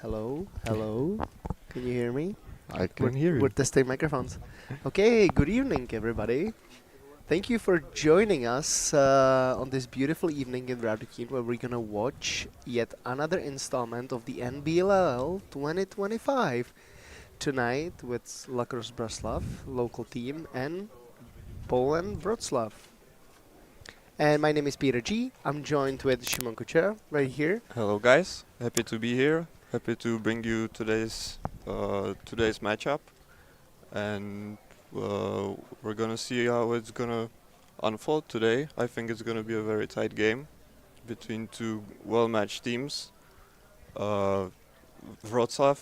Hello, hello. Can you hear me? I can hear you. We're testing microphones. Okay, good evening, everybody. Thank you for joining us on this beautiful evening in Radukhin, where we're gonna watch yet another installment of the NBLL 2025 tonight with Lakros Zbraslav, local team, and Poland Wroclaw. And my name is Peter G. I'm joined with Shimon Kuchera right here. Hello, guys. Happy to be here. Happy to bring you today's matchup, and we're gonna see how it's gonna unfold today. I think it's gonna be a very tight game between two well-matched teams. Uh, Wroclaw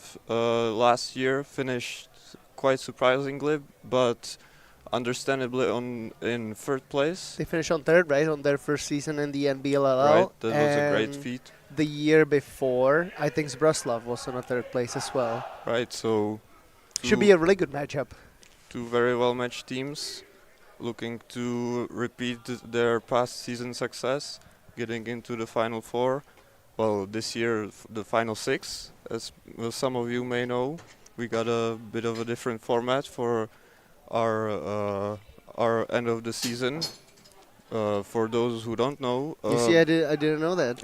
last year finished quite surprisingly, but understandably in third place. They finished on third, right, on their first season in the NBLL. Right, that was a great and feat. The year before, I think Zbraslav was on a third place as well. Right, so Should be a really good matchup. two very well-matched teams looking to repeat their past season success, getting into the Final Four. Well, this year the Final Six, as some of you may know. We got a bit of a different format for our end of the season. For those who don't know, You see, I didn't know that.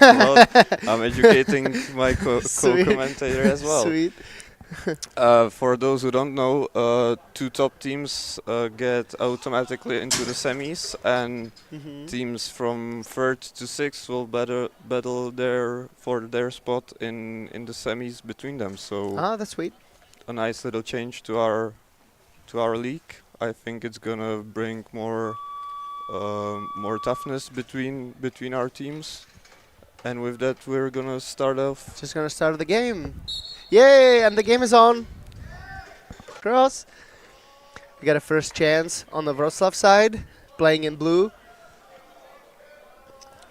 well, I'm educating my Sweet. co-commentator as well. Sweet. For those who don't know, two top teams get automatically into the semis, and teams from third to sixth will battle for their spot in the semis between them. So That's sweet. a nice little change to our league. I think it's gonna bring more toughness between our teams. And with that, we're gonna start off. Just gonna start the game. Yay! And the game is on. Cross. We got a first chance on the Wroclaw side, playing in blue.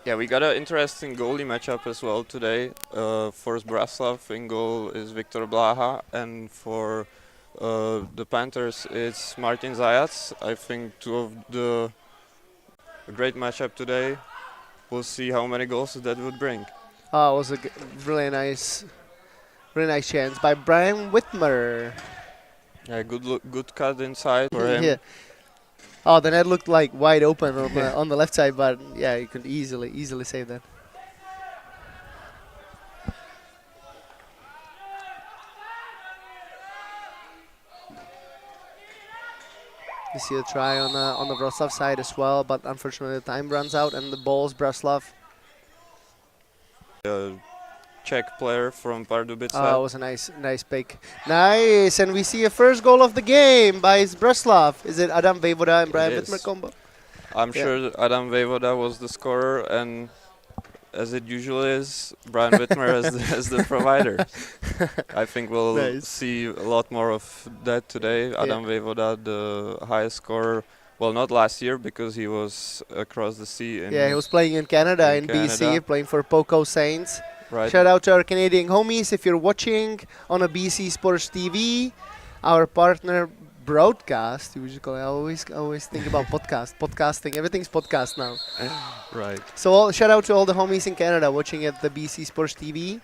Yeah, we got an interesting goalie matchup as well today. For Zbraslav in goal is Viktor Blaha, and for the Panthers it's Martin Zajac. I think a great matchup today. We'll see how many goals that would bring. Oh, it was a really nice chance by Brian Whitmer. Yeah, good cut inside for him. Yeah. Oh, the net looked like wide open on the left side, but yeah, you could easily save that. You see a try on the Wroclaw side as well, but unfortunately the time runs out and the ball's Zbraslav. Czech player from Pardubice. Oh, it was a nice pick. Nice, and we see a first goal of the game by Zbraslav. Is it Adam Vejvoda and Brian Whitmer combo? I'm sure that Adam Vejvoda was the scorer, and as it usually is, Brian Whitmer as the provider. I think we'll see a lot more of that today. Adam Vejvoda, the highest scorer. Well, not last year because he was across the sea. He was playing in Canada, in BC, playing for Poco Saints. Right. Shout out to our Canadian homies if you're watching on a BC Sports TV, our partner broadcast. I always think about podcasting. Everything's podcast now. Right. So shout out to all the homies in Canada watching at the BC Sports TV.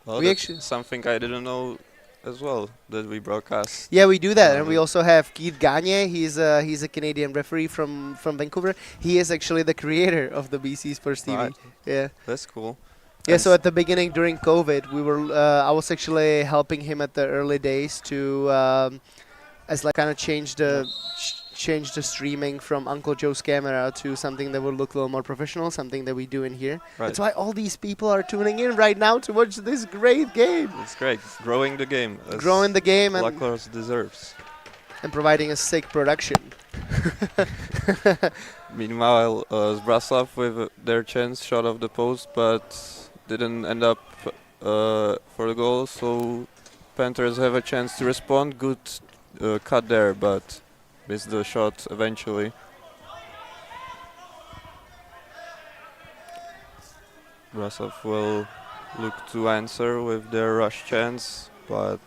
Well, that's something I didn't know as well, that we broadcast. Yeah, we do that, and we also have Keith Gagne. He's a Canadian referee from Vancouver. He is actually the creator of the BC Sports TV. Right. Yeah. That's cool. Yeah, so at the beginning during COVID, I was actually helping him at the early days to kind of change the streaming from Uncle Joe's camera to something that would look a little more professional, something that we do in here. Right. That's why all these people are tuning in right now to watch this great game. It's great. Growing the game. Growing the game and Lacrosse deserves. And providing a sick production. Meanwhile, Zbraslav with their chance shot off the post, but didn't end up for the goal. So Panthers have a chance to respond. Good cut there, but missed the shot eventually. Zbraslav will look to answer with their rush chance, but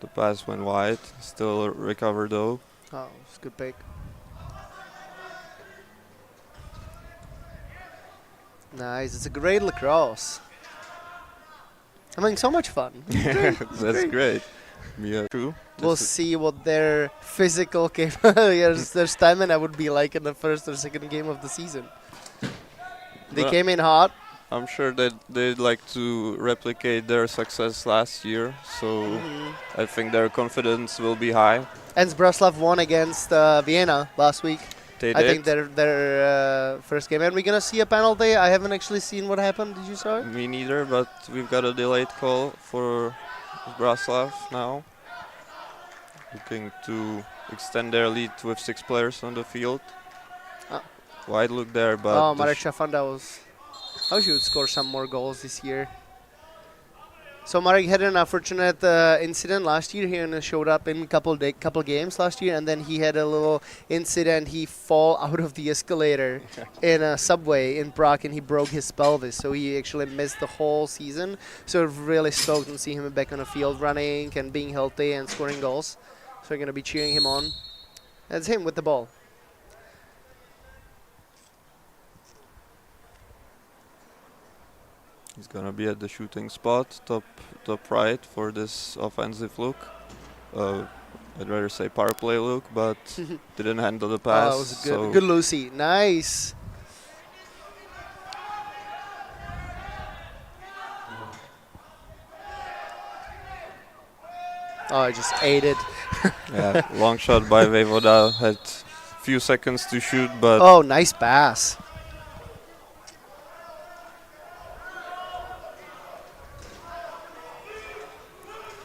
the pass went wide. Still recovered though. Oh, it's a good pick. Nice, it's a great lacrosse. I'm having so much fun. Great. That's great. Yeah, true. We'll see what their physical their stamina would be like in the first or second game of the season. They Well, came in hot. I'm sure that they'd like to replicate their success last year, so I think their confidence will be high. And Zbraslav won against Vienna last week. They I did. think their first game. And we're going to see a penalty. I haven't actually seen what happened. Did you saw it? Me neither, but we've got a delayed call for Zbraslav now. Looking to extend their lead with 6 players on the field. Ah. Wide look there, but Oh, Marek Shafanda was... I wish he would score some more goals this year. So Marek had an unfortunate incident last year. He showed up in couple games last year, and then he had a little incident. He fall out of the escalator in a subway in Prague, and he broke his pelvis. So he actually missed the whole season. So really stoked to see him back on the field, running and being healthy and scoring goals. So we're gonna be cheering him on. That's him with the ball. he's gonna be at the shooting spot, top right for this offensive look. I'd rather say power play look, but didn't handle the pass. Oh, it was good. So Good Lucy. Nice. Oh, I just ate it. yeah, long shot by Voivoda. Had few seconds to shoot, but Oh, nice pass.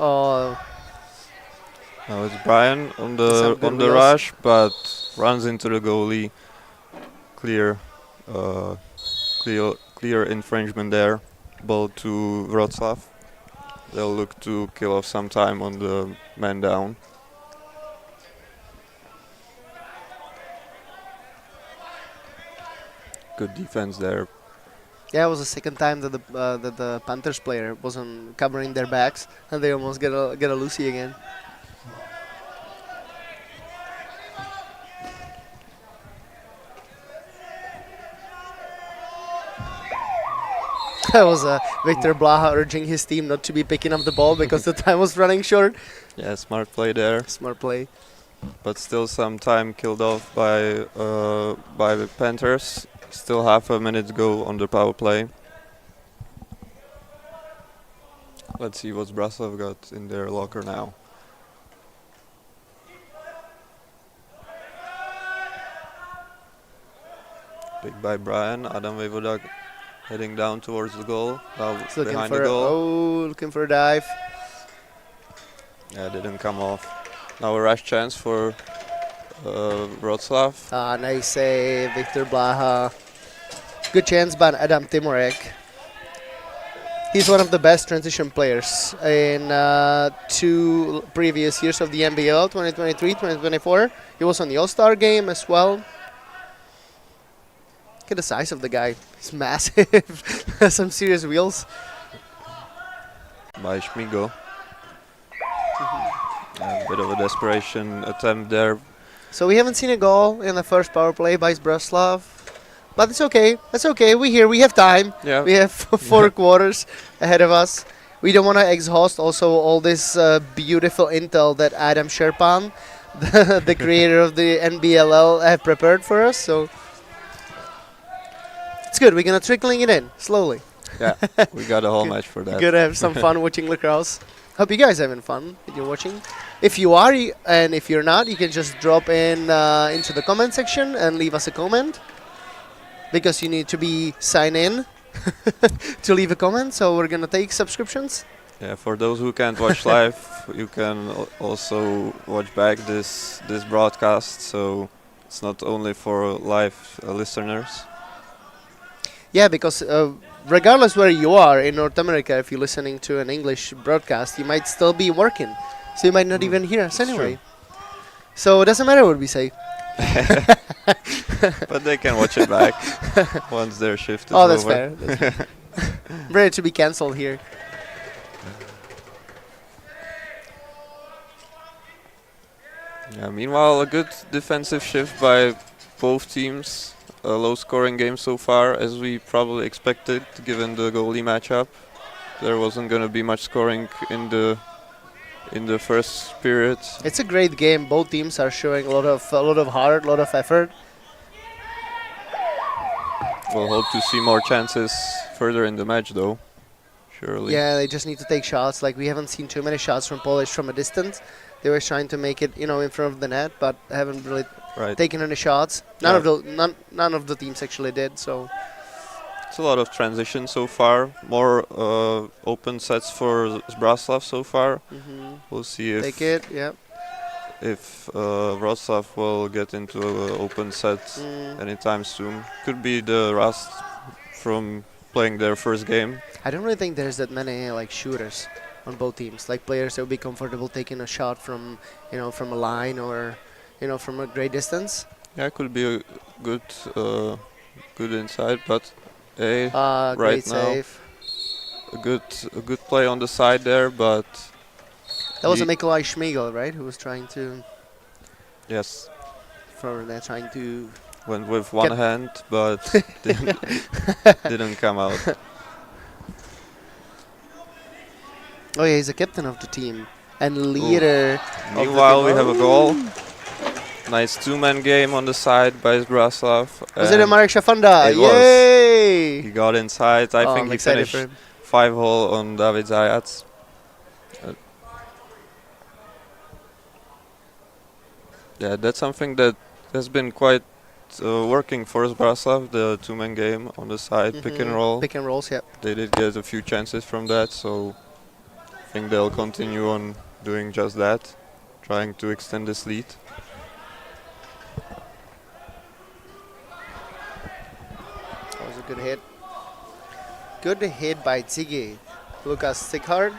Oh, now it's Brian on Some the good on the wheels. rush, but runs into the goalie. Clear, clear infringement there. Ball to Wroclaw. They'll look to kill off some time on the man down. Good defense there. yeah, it was the second time that the Panthers player wasn't covering their backs, and they almost get a Lucy again. That was Victor Blaha urging his team not to be picking up the ball because the time was running short. Yeah, smart play there, Smart play. but still some time killed off by the Panthers. Still half a minute to go on the power play. Let's see what Zbraslav got in their locker now. Pick by Brian. Adam Voivoda heading down towards the goal. Now He's looking behind for the goal. looking for a dive. Yeah, didn't come off. Now a rush chance for Wroclaw. Ah, nice save, Victor Blaha. Good chance by Adam Timorek. He's one of the best transition players in 2 previous years of the NBL, 2023, 2024. He was on the All-Star game as well. Look at the size of the guy. He's massive. Has some serious wheels. By Schmigo. A bit of a desperation attempt there. So we haven't seen a goal in the first power play by Zbraslav. But it's okay. That's okay. We're here. We have time. Yeah. We have 4 quarters ahead of us. We don't want to exhaust also all this beautiful intel that Adam Sherpan, the creator of the NBLL, have prepared for us. So it's good. We're going to trickling it in slowly. Yeah, we got a whole match for that. We're going to have some fun watching Lacrosse. Hope you guys are having fun if you're watching. If you are, and if you're not, you can just drop in into the comment section and leave us a comment. Because you need to be signed in to leave a comment, so we're gonna take subscriptions. Yeah, for those who can't watch live, you can also watch back this broadcast. So it's not only for live listeners. Yeah, because regardless where you are in North America, if you're listening to an English broadcast, you might still be working, so you might not even hear us That's anyway. true. So it doesn't matter what we say. But they can watch it back once their shift is Oh, that's over. fair. That's fair. Ready to be cancelled here. Yeah. Meanwhile, a good defensive shift by both teams. A low-scoring game so far, as we probably expected, given the goalie matchup. there wasn't gonna be much scoring in the first period. It's a great game. Both teams are showing a lot of heart, a lot of effort. We'll hope to see more chances further in the match, though. Surely. Yeah, they just need to take shots. Like we haven't seen too many shots from Polish from a distance. They were trying to make it, in front of the net, but haven't really taken any shots. None of the teams actually did. So it's a lot of transition so far. More open sets for Zbraslav so far. We'll see if take it. Yeah. If Wroclaw will get into open sets anytime soon. Could be the rust from playing their first game. I don't really think there's that many like shooters on both teams, like players that would be comfortable taking a shot from from a line or from a great distance. Yeah, it could be a good good inside, but right great now save. a good play on the side there, but that was a Nikolai Schmigel, right, who was trying to yes from there trying to went with one hand, but didn't come out. Oh yeah, he's a captain of the team and leader. Meanwhile, we have a goal. Nice two-man game on the side by Zbraslav. Was it a Marek Shafanda? It Yay! was. He got inside. I think I'm he excited finished for him. 5-hole on David Zajac. Yeah, that's something that has been quite working for Zbraslav, the two-man game on the side, pick and roll. Pick and rolls, yeah. They did get a few chances from that, so I think they'll continue on doing just that, trying to extend this lead. That was a good hit. Good hit by Ziggy. Lucas Sighard.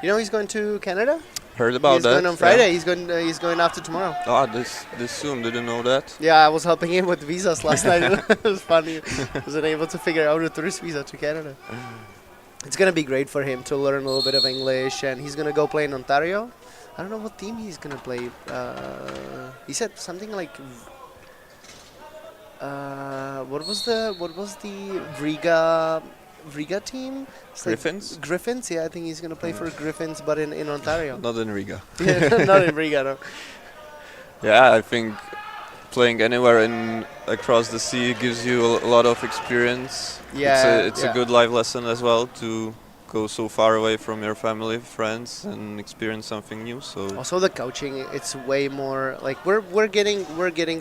He's going to Canada? Heard about he's that. He's going on Friday. Yeah. He's going after tomorrow. Ah, this soon. Didn't know that. Yeah, I was helping him with visas last night. It was funny. Wasn't able to figure out a tourist visa to Canada. It's gonna be great for him to learn a little bit of English, and he's gonna go play in Ontario. I don't know what team he's gonna play. He said something like, what was the Riga team? It's Griffins? Like Griffins, yeah, I think he's gonna play for Griffins, but in Ontario. Not in Riga. Yeah, not in Riga, no. Yeah, I think playing anywhere across the sea gives you a lot of experience. Yeah, it's a good life lesson as well to go so far away from your family, friends, and experience something new. So also the coaching, it's way more like we're getting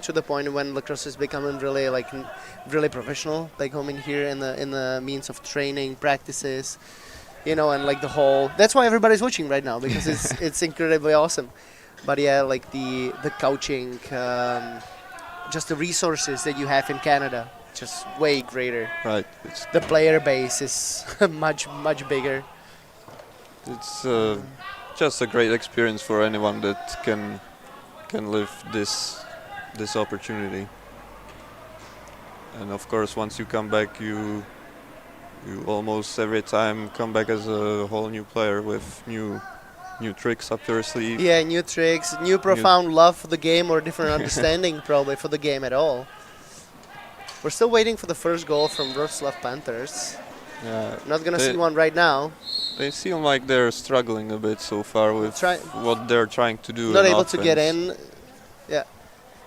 to the point when lacrosse is becoming really professional, like home in here in the means of training, practices, and like the whole. That's why everybody's watching right now, because it's incredibly awesome. But yeah, like the coaching, just the resources that you have in Canada, just way greater. Right. The player base is much bigger. It's just a great experience for anyone that can live this opportunity. And of course, once you come back, you almost every time come back as a whole new player with new tricks up your sleeve. Yeah, new tricks, new profound love for the game, or different understanding probably for the game at all. We're still waiting for the first goal from Wroclaw Panthers. Yeah, not gonna see one right now. They seem like they're struggling a bit so far with what they're trying to do. Not able to get in. Yeah,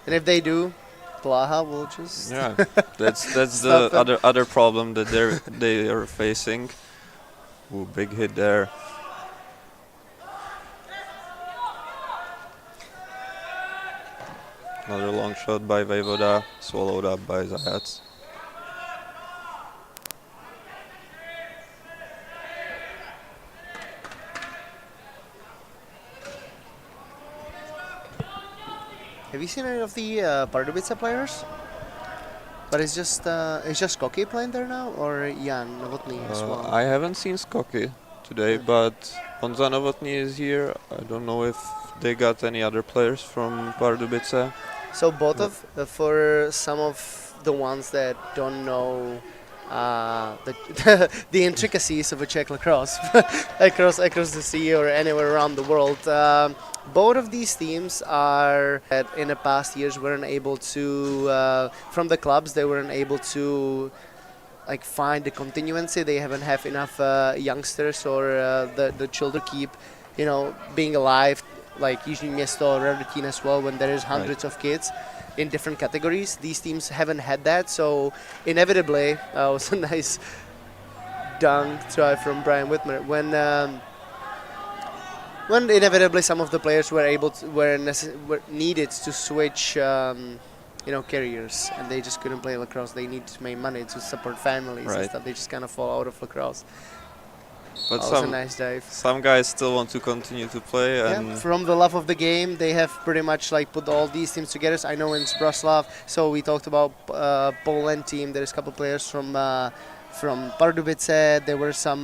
and if they do, Blaha will just. Yeah, that's the other problem that they are facing. Ooh, big hit there. Another long shot by Vejvoda, swallowed up by Zajac. Have you seen any of the Pardubice players? But it's just Koki playing there now, or Jan Novotny as well? I haven't seen Skoki today, but Honza Novotny is here. I don't know if they got any other players from Pardubice. So both of for some of the ones that don't know the intricacies of a Czech lacrosse across the sea or anywhere around the world, both of these teams are in the past years weren't able to from the clubs they weren't able to like find the continuancy. They haven't have enough youngsters or the children keep, being alive. Like usually Město or Radotín as well, when there is Right. hundreds of kids in different categories. These teams haven't had that, so inevitably, was a nice dunk try from Brian Whitmer when inevitably some of the players were needed to switch, careers, and they just couldn't play lacrosse. They need to make money to support families and Right. stuff. They just kind of fall out of lacrosse. But That was a nice dive. some guys still want to continue to play, Yeah, and from the love of the game, they have pretty much like put all these teams together. So I know in Zbraslav, so we talked about Poland team. There's a couple players from Pardubice. There were some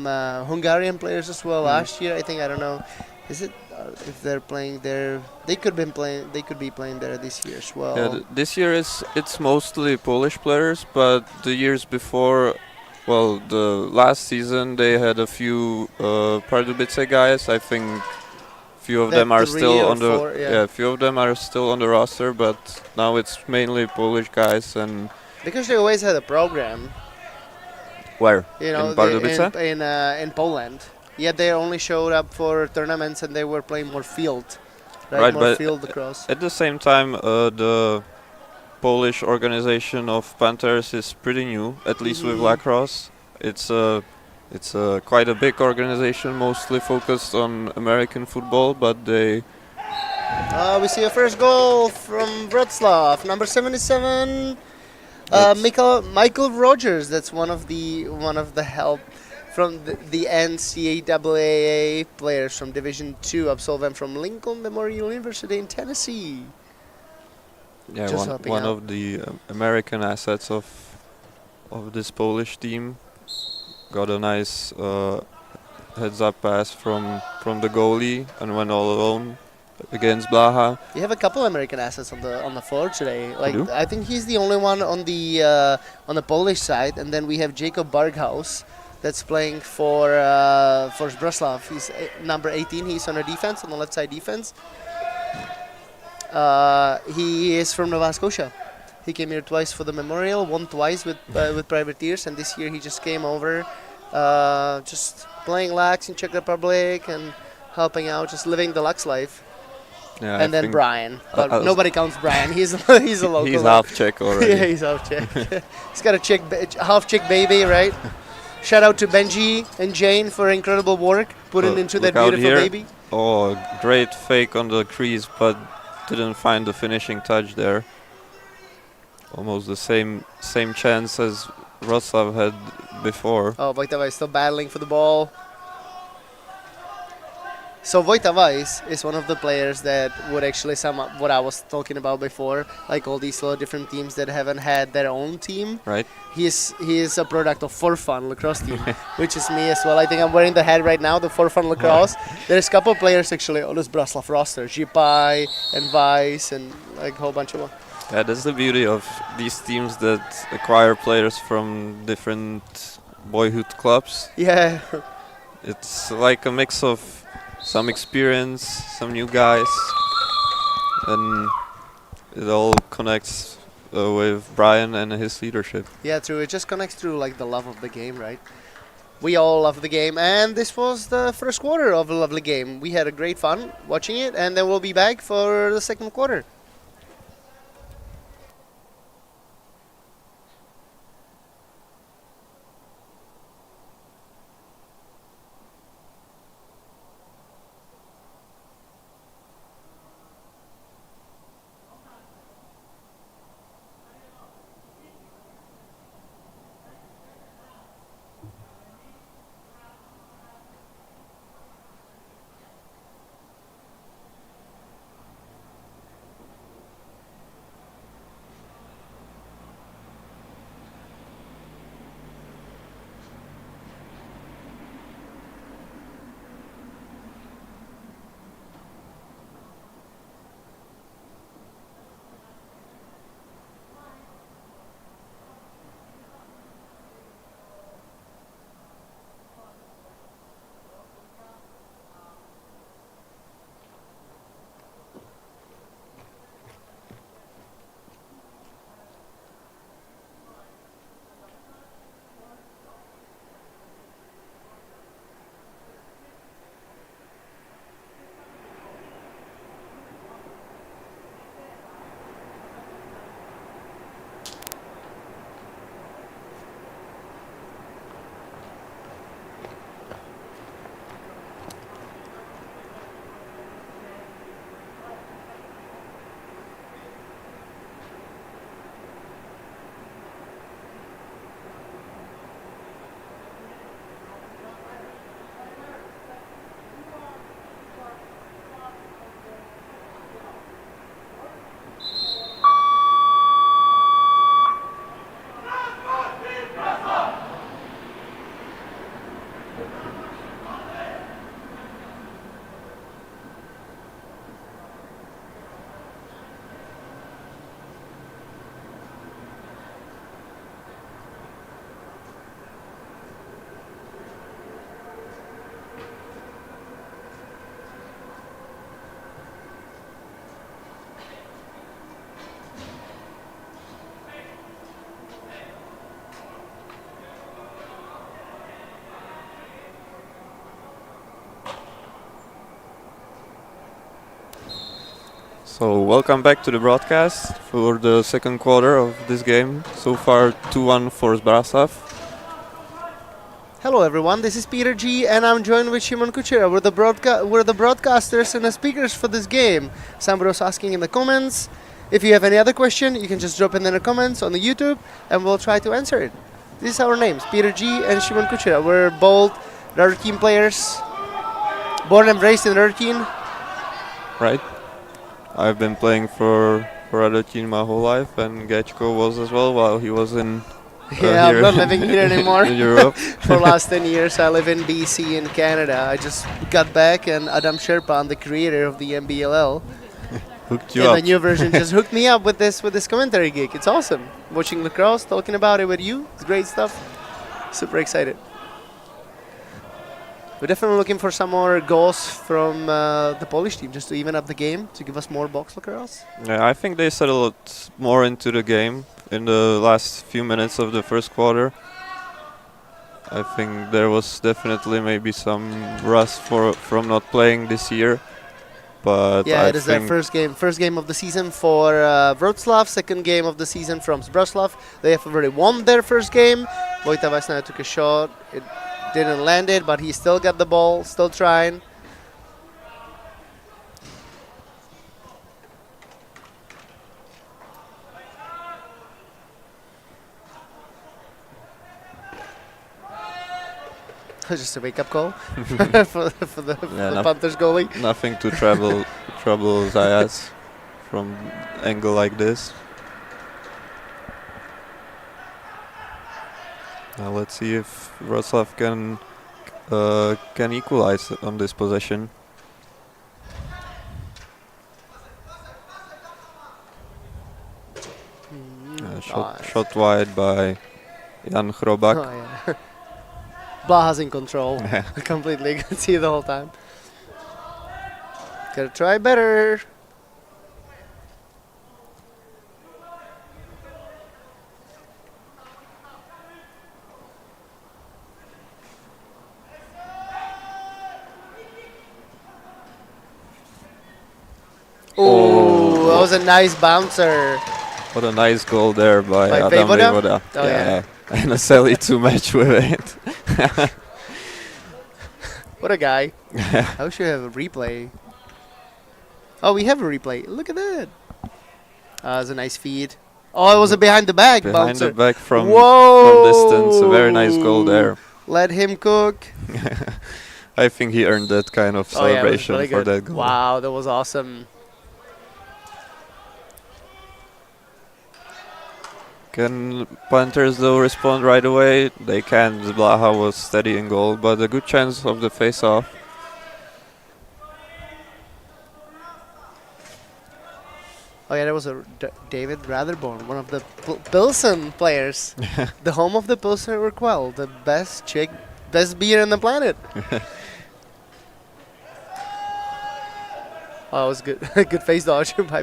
Hungarian players as well last year. I think, I don't know, is it if they're playing there? They could be playing there this year as well. yeah, this year it's mostly Polish players, but the years before, well, the last season they had a few Pardubice guys. I think few of That them are 3 still or on the 4, yeah. few of them are still on the roster, but now it's mainly Polish guys. And Because they always had a program. where In in Pardubice? in Poland. Yet they only showed up for tournaments and they were playing more field, Right, more but field across. At the same time, the Polish organization of Panthers is pretty new, at least with Mhm. Lacrosse. It's quite a big organization, mostly focused on American football, but they We see a first goal from Wroclaw, number 77. That's- Michael Rogers. That's one of the help from the NCAA players from Division 2, absolvent from Lincoln Memorial University in Tennessee. yeah Just one helping one out. of the American assets of this Polish team. Got a nice heads up pass from the goalie and went all alone against Blaha. You have a couple American assets on the floor today. Like do? I think he's the only one on the Polish side, and then we have Jacob Barghaus that's playing for Zbraslav. He's number 18. He's on a defense, on the left side defense. He is from Nova Scotia. He came here twice for the memorial, won twice with privateers, and this year he just came over, just playing lax in Czech Republic and helping out, just living the Lux life. Yeah, And then think Brian, but I was- nobody counts Brian. He's a local. he's half Czech already. Yeah, he's half Czech. He's got a half Czech baby, right? Shout out to Benji and Jane for incredible work putting into that Look out beautiful here. baby. Oh, great fake on the crease, but didn't find the finishing touch there. Almost the same chance as Wroclaw had before. Oh, Vojta Weiss still battling for the ball. So Vojta Weiss is one of the players that would actually sum up what I was talking about before, like all these little different teams that haven't had their own team. Right? He is a product of For Fun Lacrosse team, which is me as well. I think I'm wearing the hat right now, the For Fun Lacrosse. There's a couple players actually on this Zbraslav roster, Jipai and Weiss and like a whole bunch of them. Yeah, that's the beauty of these teams that acquire players from different boyhood clubs. Yeah. It's like a mix of some experience, some new guys, and it all connects with Brian and his leadership. Yeah, true. It just connects through like the love of the game, right? We all love the game, and this was the first quarter of a lovely game. We had a great fun watching it, and then we'll be back for the second quarter. So welcome back to the broadcast for the second quarter of this game. So far 2-1 for Zbraslav. Hello everyone, this is Peter G and I'm joined with Shimon Kuchera. We're the broadcasters and the speakers for this game. Somebody was asking in the comments. If you have any other question, you can just drop it in the comments on the YouTube and we'll try to answer it. These are our names, Peter G and Shimon Kuchera. We're both Rare Team players, born and raised in Rare Team. Right. I've been playing for other team my whole life, and Gechko was as well while he was in Yeah, here I'm not living here anymore. in Europe. For the last 10 years, I live in BC in Canada. I just got back, and Adam Sherpan, the creator of the NBLL, Hooked you in up. the new version, just hooked me up with this commentary gig. It's awesome. Watching Lacrosse, talking about it with you, it's great stuff. Super excited. We're definitely looking for some more goals from the Polish team, just to even up the game, to give us more box lacrosse. Yeah, I think they settled more into the game in the last few minutes of the first quarter. I think there was definitely maybe some rust from not playing this year, but Yeah, I it is their think first game of the season for Wroclaw, second game of the season from Zbraslav. They have already won their first game. Vojta Vasna took a shot. It didn't land it, but he still got the ball, still trying. Just a wake-up call for the Panthers goalie. nothing to trouble Zayas from angle like this. Now let's see if Wroclaw can equalize on this possession. Shot wide by Jan Chrobak. Oh, yeah. Blaha's in control. Completely. I could see it the whole time. Gotta try better. Oh, that was a nice bouncer. What a nice goal there by Adam Vejvoda? Vejvoda. Oh, yeah. And a Sally to match with it. What a guy. I wish we have a replay. Oh, we have a replay. Look at that. That's a nice feed. Oh, it was a behind the back Behind bouncer. the back from Whoa! distance. A very nice goal there. Let him cook. I think he earned that kind of Oh, yeah, it was celebration really for good. that goal. Wow, that was awesome. Can Panthers though respond right away? They can. Blaha was steady in goal, but a good chance of the face-off. Oh yeah, there was a David Ratherborn, one of the Pilsen players. The home of the Pilsen Urquell, the best beer on the planet. Oh, it was good. Good face dodge by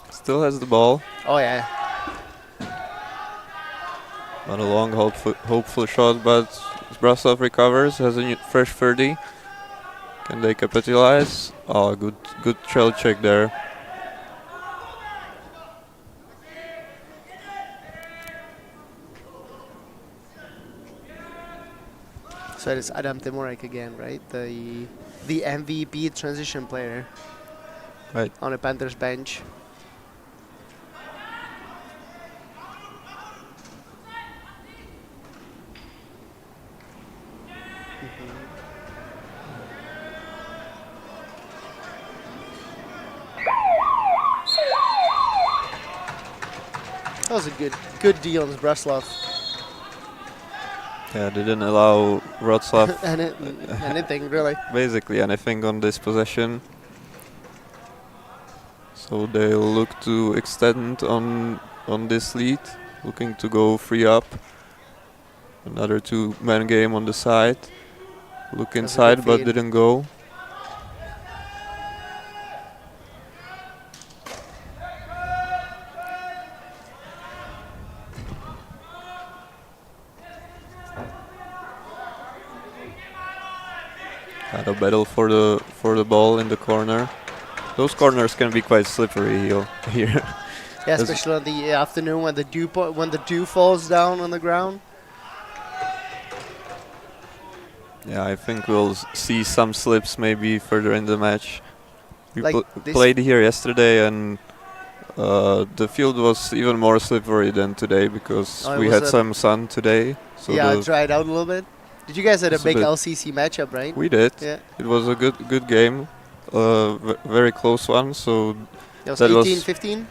Still has the ball. Oh yeah. Not a long, hopeful shot, but Zbraslav recovers, has a fresh 30. Can they capitalize? Oh, good trail check there. So it's Adam Timorek again, right? The MVP transition player. Right. On a Panthers bench. That was a good deal on Zbraslav. Yeah, they didn't allow Wroclaw Anything really. basically anything on this possession. So they'll look to extend on this lead, looking to go 3 up. Another 2-man game on the side. Look inside, but didn't go. Had a battle for the ball in the corner. Those corners can be quite slippery here. Yeah, especially in the afternoon when the dew falls down on the ground. Yeah, I think we'll see some slips maybe further in the match. We Like this- played here yesterday, and the field was even more slippery than today because Oh, it we was had a- some sun today. So Yeah, it dried out a little bit. Did you guys had a It's a big bit- LCC matchup, right? we did. Yeah. It was a good game, very close one. So It was That was- 18-15?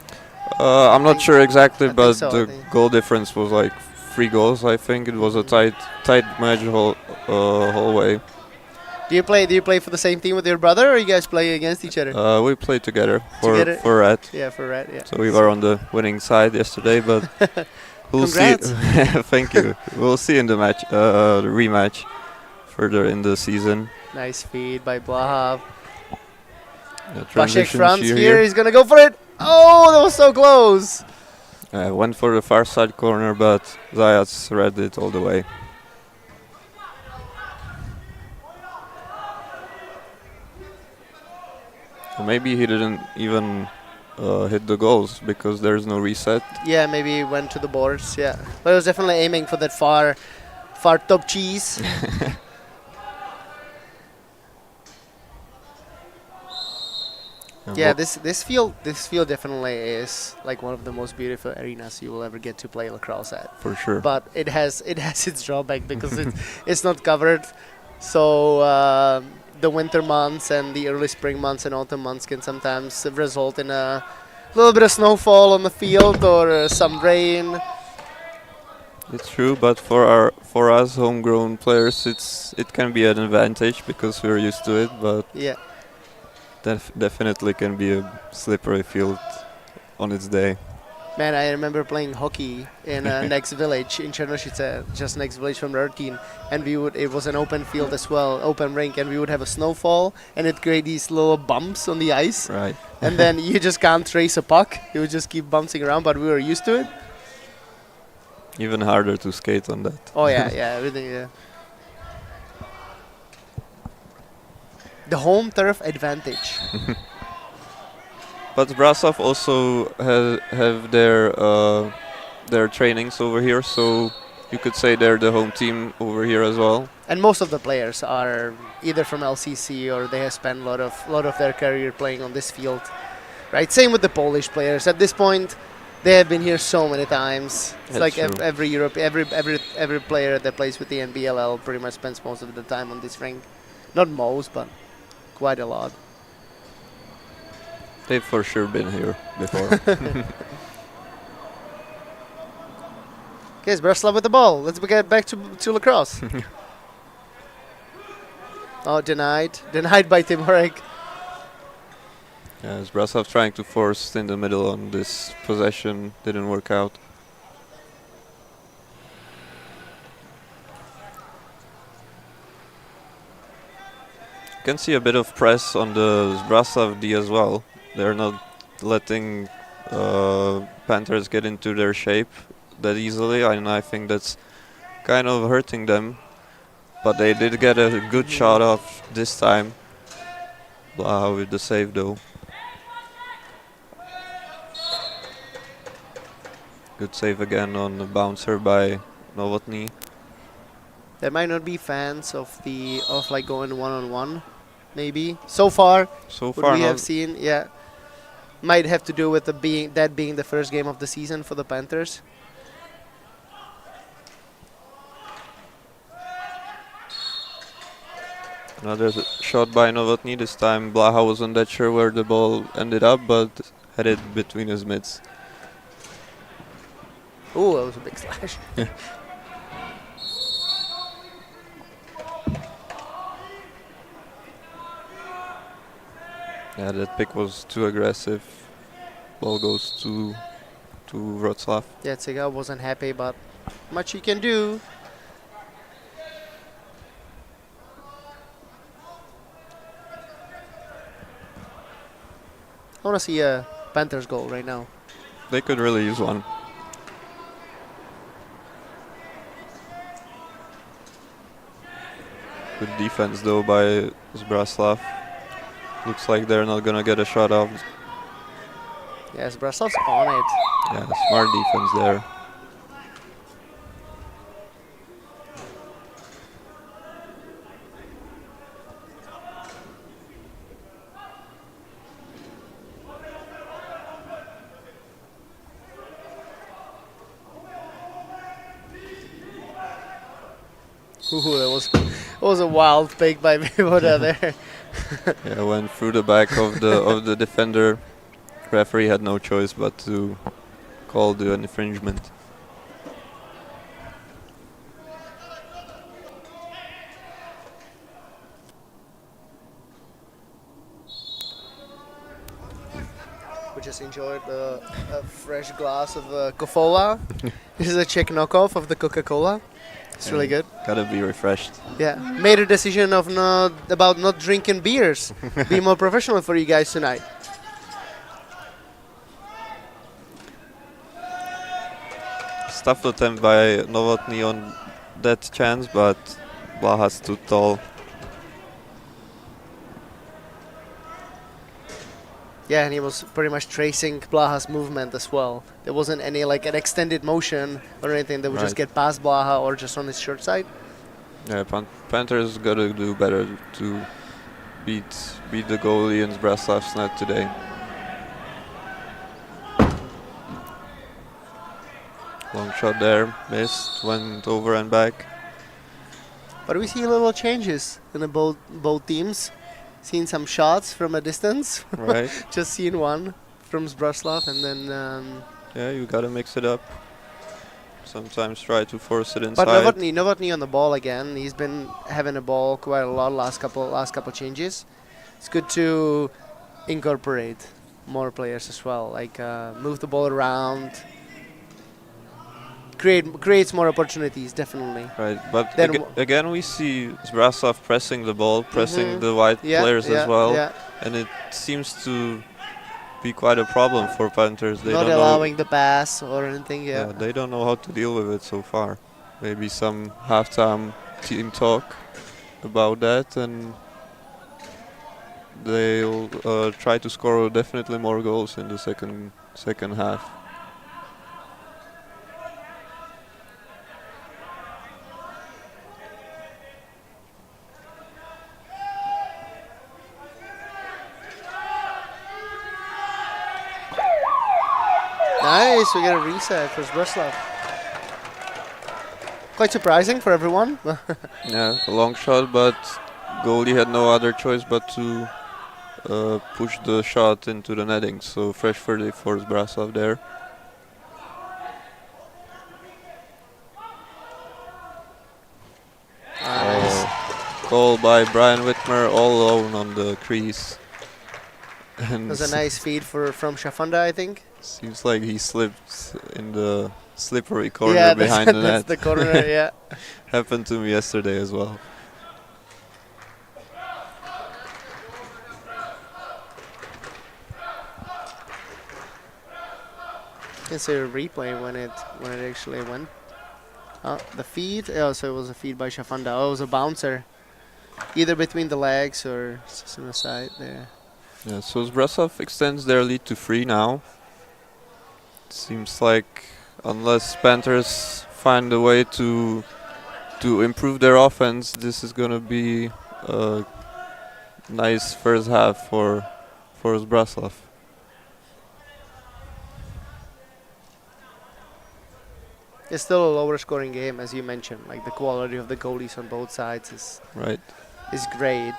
I'm not think- sure exactly, I think but so, I the think. goal difference was like 3 goals. I think it was a tight match whole way. Do you play for the same team with your brother, or you guys play against each other? We played together Together? for Red. Yeah, for Red, yeah. So we were on the winning side yesterday, but we'll Congrats. see. Thank you. We'll see in the match, the rematch, further in the season. Nice feed by Blahav. The Bashek transitions Franz here. here, he's gonna go for it. Oh, that was so close. Went for the far side corner, but Zayats read it all the way. Maybe he didn't even hit the goals because there's no reset. Yeah, maybe he went to the boards, yeah. But he was definitely aiming for that far top cheese. Yeah, this field definitely is like one of the most beautiful arenas you will ever get to play lacrosse at. For sure. But it has its drawback because it's not covered. So the winter months and the early spring months and autumn months can sometimes result in a little bit of snowfall on the field or some rain. It's true, but for us homegrown players, it can be an advantage because we're used to it. But Yeah. definitely can be a slippery field on its day. Man, I remember playing hockey in next village in Černošice, just next village from Rarkin, and it was an open field as well, open rink, and we would have a snowfall, and it create these little bumps on the ice, Right. and then you just can't trace a puck. You would just keep bouncing around, but we were used to it. Even harder to skate on that. Oh yeah, yeah, everything, yeah. The home turf advantage. But Zbraslav also have their trainings over here, so you could say they're the home team over here as well. And most of the players are either from LCC or they have spent a lot of their career playing on this field, right? Same with the Polish players. At this point, they have been here so many times. It's That's like true. every player that plays with the NBLL pretty much spends most of the time on this rink. Not most, but quite a lot. They've for sure been here before. Okay, Zbraslav with the ball. Let's get back to lacrosse. Oh, denied by Timorek. Yeah, Zbraslav trying to force in the middle on this possession didn't work out. You can see a bit of press on the Zbraslav D as well. They're not letting Panthers get into their shape that easily, and I think that's kind of hurting them. But they did get a good shot off this time. Blaha with the save though. Good save again on the bouncer by Novotny. There might not be fans of like going one-on-one, maybe. So far, So what far we have not. seen, yeah, might have to do with being the first game of the season for the Panthers. Another shot by Novotny. This time Blaha wasn't that sure where the ball ended up, but had it between his mitts. Ooh, that was a big slash. Yeah, that pick was too aggressive. Ball goes to Wroclaw. Yeah, Tsiga wasn't happy, but much he can do. I want to see a Panthers goal right now. They could really use one. Good defense though by Zbraslav. Looks like they're not gonna get a shot off. Yeah, Zbraslav's on it. Yeah, smart defense there. Ooh, that was a wild pick by Voda there. Yeah, went through the back of the defender. Referee had no choice but to call the infringement. We just enjoyed a fresh glass of Cofola. This is a Czech knockoff of the Coca-Cola. It's really good. Gotta be refreshed. Yeah, made a decision of not drinking beers. Be more professional for you guys tonight. Stuffed attempt by Novotny on that chance, but Blaha's too tall. Yeah, and he was pretty much tracing Blaha's movement as well. There wasn't any like an extended motion or anything that would just Right. get past Blaha or just on his short side. Yeah, Panthers gotta do better to beat the goalie in Zbraslav's net today. Long shot there, missed, went over and back. But we see little changes in the both teams. Seen some shots from a distance. Right? Just seen one from Zbraslav, and then. Yeah, you gotta mix it up. Sometimes try to force it inside. But Novotny on the ball again. He's been having the ball quite a lot last couple changes. It's good to incorporate more players as well. Like move the ball around. Creates more opportunities, definitely. Right, but Then again we see Zbraslav pressing the ball, pressing the white Yeah, players yeah, as well, yeah. and it seems to be quite a problem for Panthers. They Not don't allowing the pass or anything. know, Yeah. they don't know how to deal with it so far. Maybe some halftime team talk about that, and they'll try to score definitely more goals in the second half. Nice, we get a reset for Zbraslav. Quite surprising for everyone. Yeah, a long shot, but goalie had no other choice but to push the shot into the netting. So fresh verdict for Zbraslav there. Nice. Goal by Brian Whitmer, all alone on the crease. And That was a nice feed from Shafanda, I think. seems like he slipped in the slippery corner Yeah, behind the that's net. the corner. Yeah. Happened to me yesterday as well. You can see a replay when it actually went. Oh, the feed. Oh, so it was a feed by Shafanda. Oh, it was a bouncer, either between the legs or just on the side there. Yeah, so Zbraslav extends their lead to 3 now. Seems like unless Panthers find a way to improve their offense, this is gonna be a nice first half for Zbraslav. It's still a lower scoring game, as you mentioned. Like the quality of the goalies on both sides Right. is great.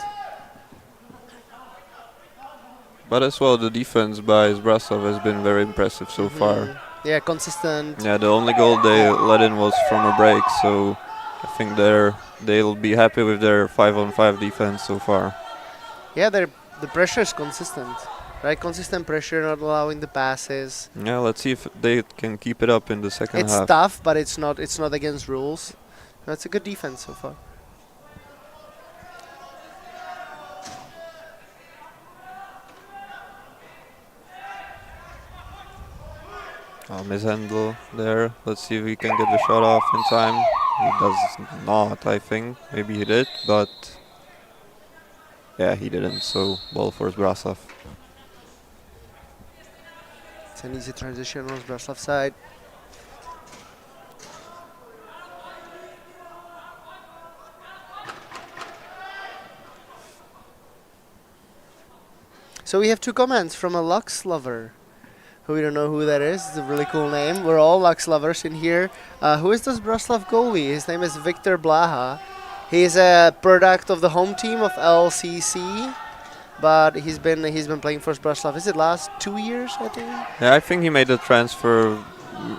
But as well, the defense by Zbraslav has been very impressive so far. Yeah, consistent. Yeah, the only goal they let in was from a break, so I think they'll be happy with their 5-on-5 defense so far. Yeah, the pressure is consistent, right? Consistent pressure, not allowing the passes. Yeah, let's see if they can keep it up in the second It's half. tough, but it's not against rules. That's a good defense so far. Mishandle there. Let's see if we can get the shot off in time. He does not, I think. Maybe he did, but yeah, he didn't. So ball for Zbraslav. It's an easy transition on Zbraslav's side. So we have two comments from a Lux lover, who we don't know who that is. It's a really cool name. We're all Lux lovers in here. Who is this Zbraslav goalie? His name is Victor Blaha. He's a product of the home team of LCC, but he's been playing for Zbraslav. Is it last 2 years, I think? Yeah, I think he made a transfer.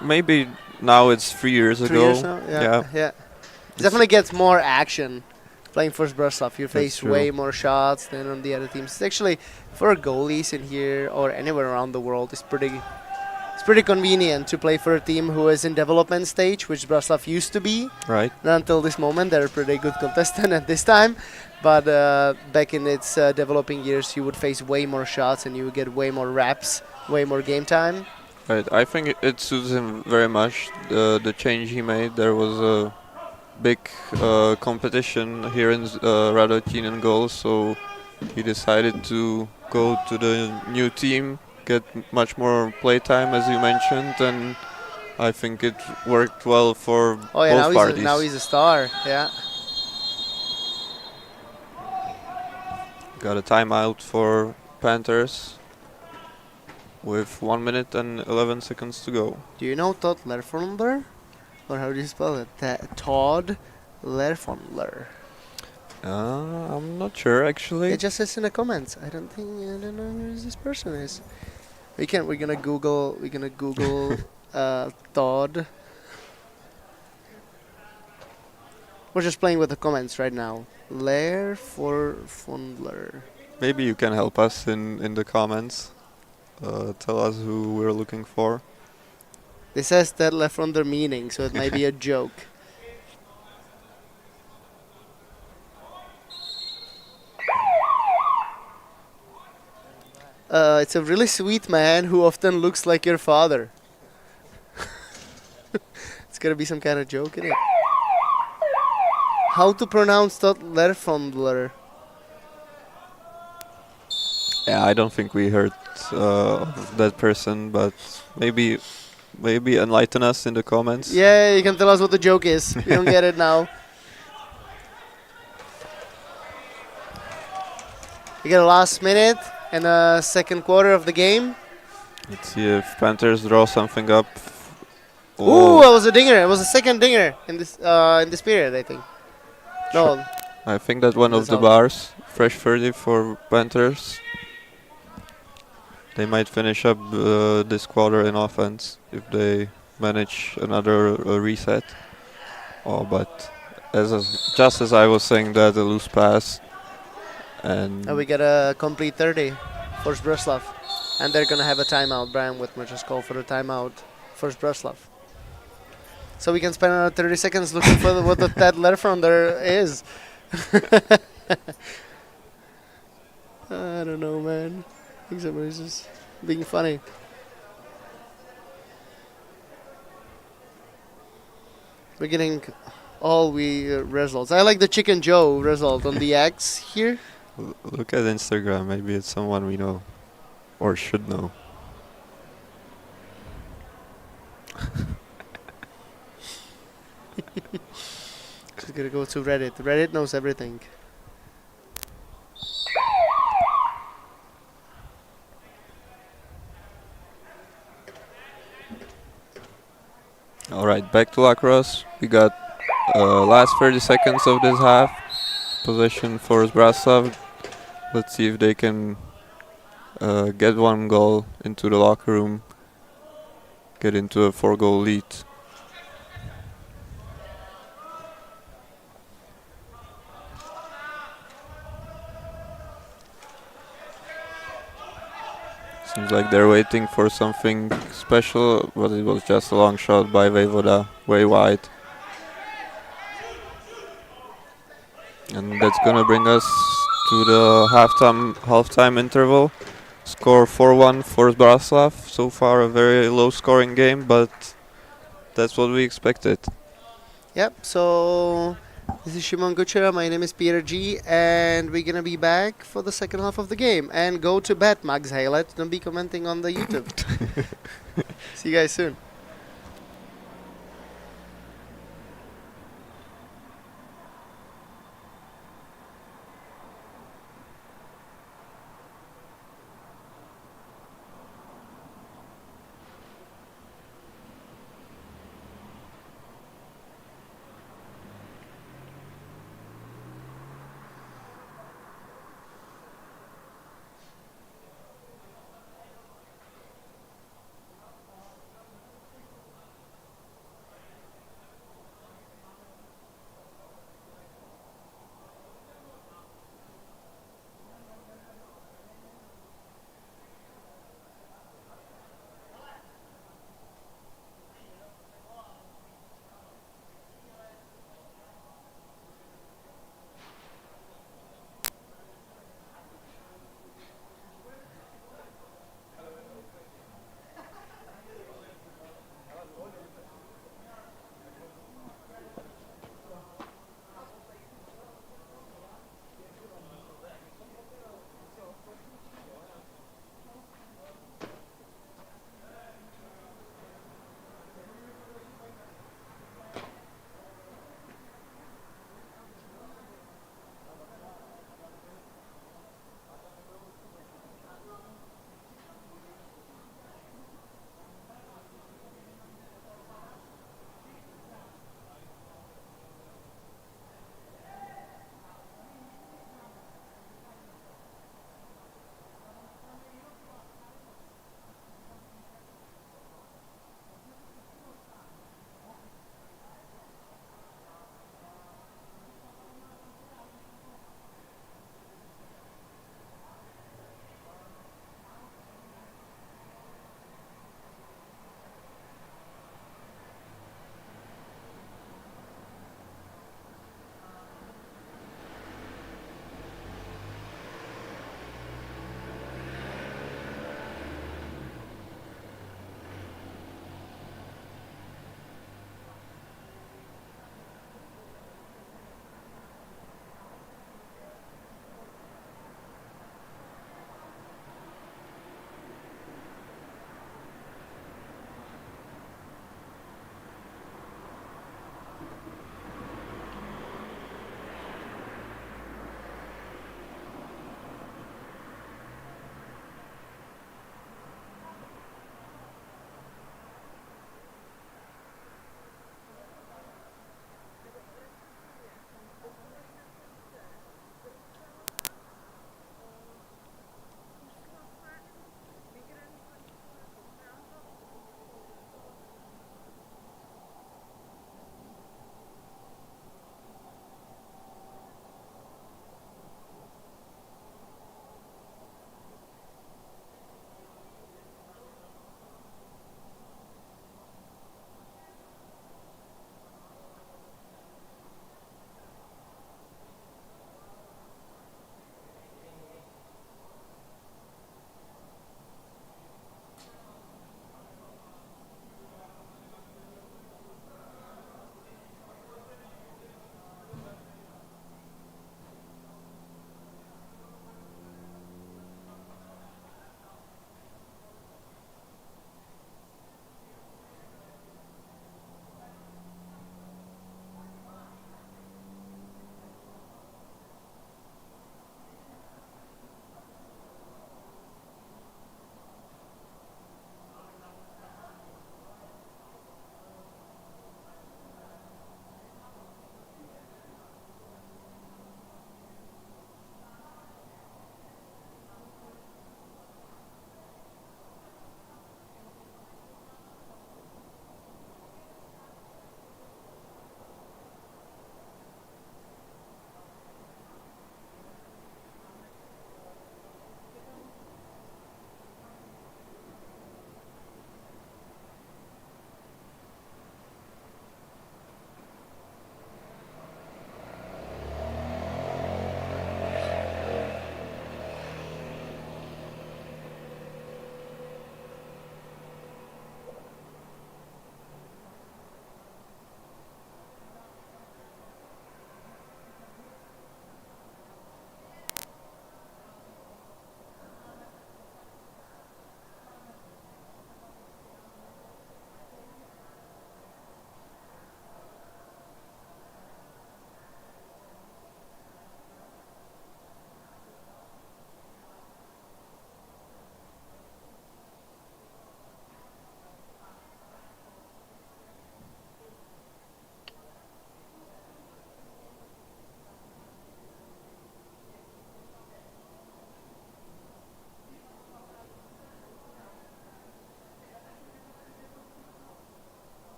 Maybe now it's 3 years 3 ago. years now? Yeah. Definitely gets more action playing for Zbraslav. You face true. way more shots than on the other teams. It's actually, for goalies in here or anywhere around the world, it's pretty convenient to play for a team who is in development stage, which Zbraslav used to be. Right. Until this moment, they're a pretty good contestant at this time. But back in its developing years, you would face way more shots and you would get way more reps, way more game time. Right. I think it suits him very much. The change he made. There was a big competition here in Radotín in goals, so he decided to go to the new team, get much more play time, as you mentioned, and I think it worked well for both parties. Now he's a star. Yeah. Got a timeout for Panthers with 1 minute and 11 seconds to go. Do you know Todd Lerfondler? Or how do you spell it? Todd Lerfondler. I'm not sure actually. It just says in the comments. I don't know who this person is. We're gonna Google Todd. We're just playing with the comments right now. Lerfondler. Maybe you can help us in the comments. Tell us who we're looking for. This says that Lerfondler meaning, so it might be a joke. It's a really sweet man who often looks like your father. It's gotta be some kind of joke in it. How to pronounce Todd Lerfondler? Yeah, I don't think we heard of that person, but maybe enlighten us in the comments. Yeah, you can tell us what the joke is. We don't get it now. We get a last minute and a second quarter of the game. Let's see if Panthers draw something up. Ooh, it was a dinger. It was a second dinger in this period, I think. No. I think that one of That's the out. bars. Fresh 30 for Panthers. They might finish up this quarter in offense if they manage another reset. Oh, but just as I was saying that, a loose pass. And we get a complete 30 for Zbraslav. And they're going to have a timeout. Brian Whitmer just called for a timeout for Zbraslav. So we can spend another 30 seconds looking for what the Ted Lerfondler is. I don't know, man. I think somebody's just being funny. We're getting all results. I like the Chicken Joe result on the X here. look at Instagram. Maybe it's someone we know or should know. Just gotta go to Reddit. Reddit knows everything. Alright, back to Lacrosse. We got last 30 seconds of this half. Possession for Zbraslav. Let's see if they can get one goal into the locker room. Get into a 4-goal lead. Seems like they're waiting for something special, but it was just a long shot by Vejvoda, way wide. And that's gonna bring us to the halftime interval. Score 4-1 for Zbraslav. So far a very low scoring game, but that's what we expected. Yep, so this is Shimon Kuchera, my name is Peter G, and we're gonna be back for the second half of the game. And go to bed, Max Haylet. Don't be commenting on the YouTube. See you guys soon.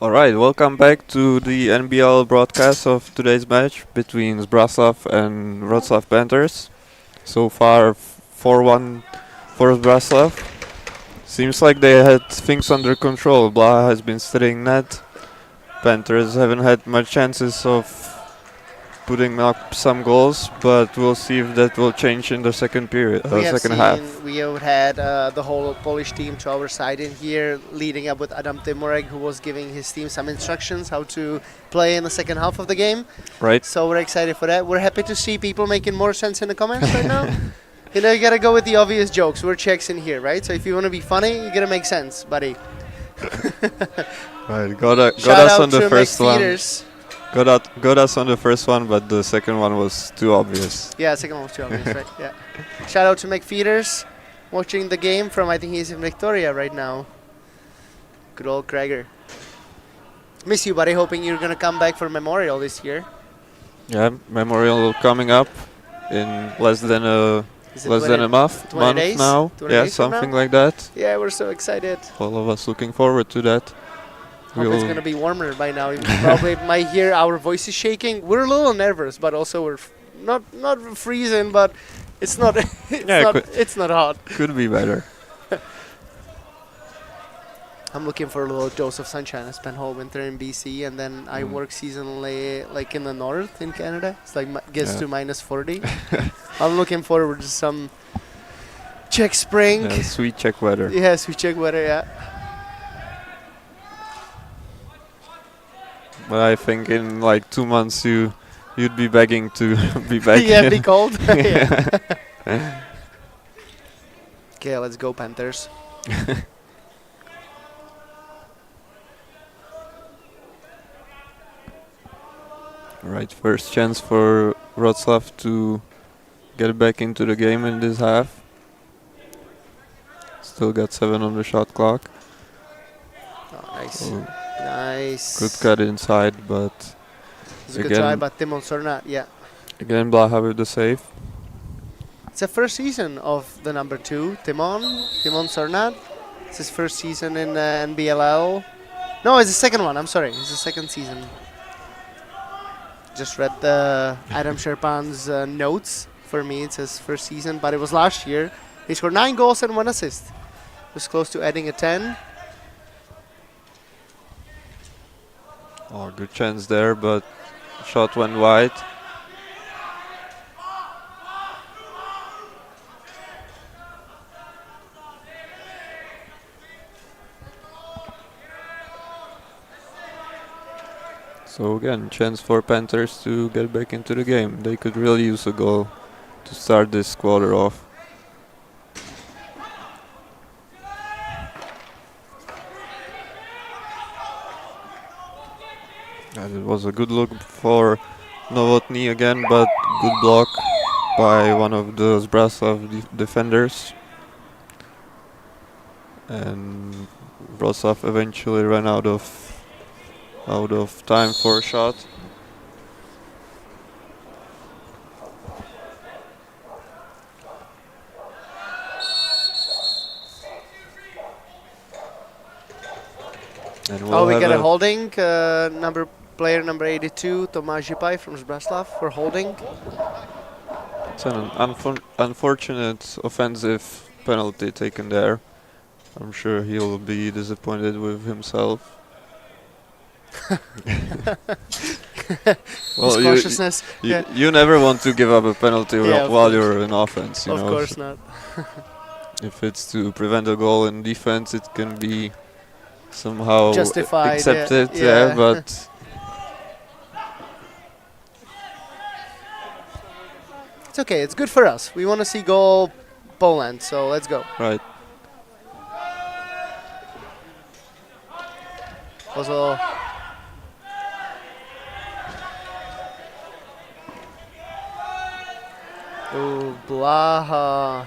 Alright, welcome back to the NBL broadcast of today's match between Zbraslav and Wroclaw Panthers. So far, 4-1 for Zbraslav. Seems like they had things under control. Blaha has been steadying net. Panthers haven't had much chances of putting up some goals, but we'll see if that will change in the second period, second half. We have had the whole Polish team to our side in here, leading up with Adam Timurek, who was giving his team some instructions how to play in the second half of the game. Right. So we're excited for that. We're happy to see people making more sense in the comments right now. You know, you gotta go with the obvious jokes. We're Czechs in here, right? So if you want to be funny, you gotta make sense, buddy. Right, got us Shout on the out first to one. McFeeders. Got us on the first one, but the second one was too obvious. Yeah, second one was too obvious, right? Yeah. Shout out to McFeeders, watching the game from, I think he's in Victoria right now. Good old Krager. Miss you, buddy. Hoping you're gonna come back for Memorial this year. Yeah, Memorial coming up in less than a Is it month 20 days? now. 20 Yeah, days from something now? like that. Yeah, we're so excited. All of us looking forward to that. Hope it's gonna be warmer by now. You probably might hear our voices shaking. We're a little nervous, but also we're not freezing, but it's not it's not hot. Could be better. I'm looking for a little dose of sunshine. I spent whole winter in BC, and then I work seasonally like in the north in Canada. It's like gets to minus 40. I'm looking forward to some Czech spring. Yeah, sweet Czech weather. Yes, we check weather. Yeah. But I think in like 2 months you'd be begging to be back. Yeah, in. be cold. Yeah. Okay, let's go Panthers. Right, first chance for Wroclaw to get back into the game in this half. Still got 7 on the shot clock. Oh, nice. Oh, Nice. good cut inside, but It's a good try, but Timon Sornat, yeah. again Blaha with the save. It's the first season of the number 2, Timon Sornat. It's his first season in NBLL. No, it's the second one, I'm sorry. It's the second season. Just read the Adam Sherpan's notes. For me, it's his first season, but it was last year. He scored 9 goals and 1 assist. Was close to adding a 10. Oh, good chance there, but shot went wide. So again, chance for Panthers to get back into the game. They could really use a goal to start this quarter off. And it was a good look for Novotny again, but good block by one of the Zbraslav defenders. And Wroclaw eventually ran out of time for a shot. And We got a holding. Player number 82, Tomáš Žipaj from Zbraslav for holding. It's an unfortunate offensive penalty taken there. I'm sure he'll be disappointed with himself. Well, cautiousness. you never want to give up a penalty while you're in offense. You of know, course not. If it's to prevent a goal in defense, it can be somehow Justified, accepted. yeah. But It's okay. It's good for us. We want to see goal Poland, so let's go. right. Also, ooh, Blaha.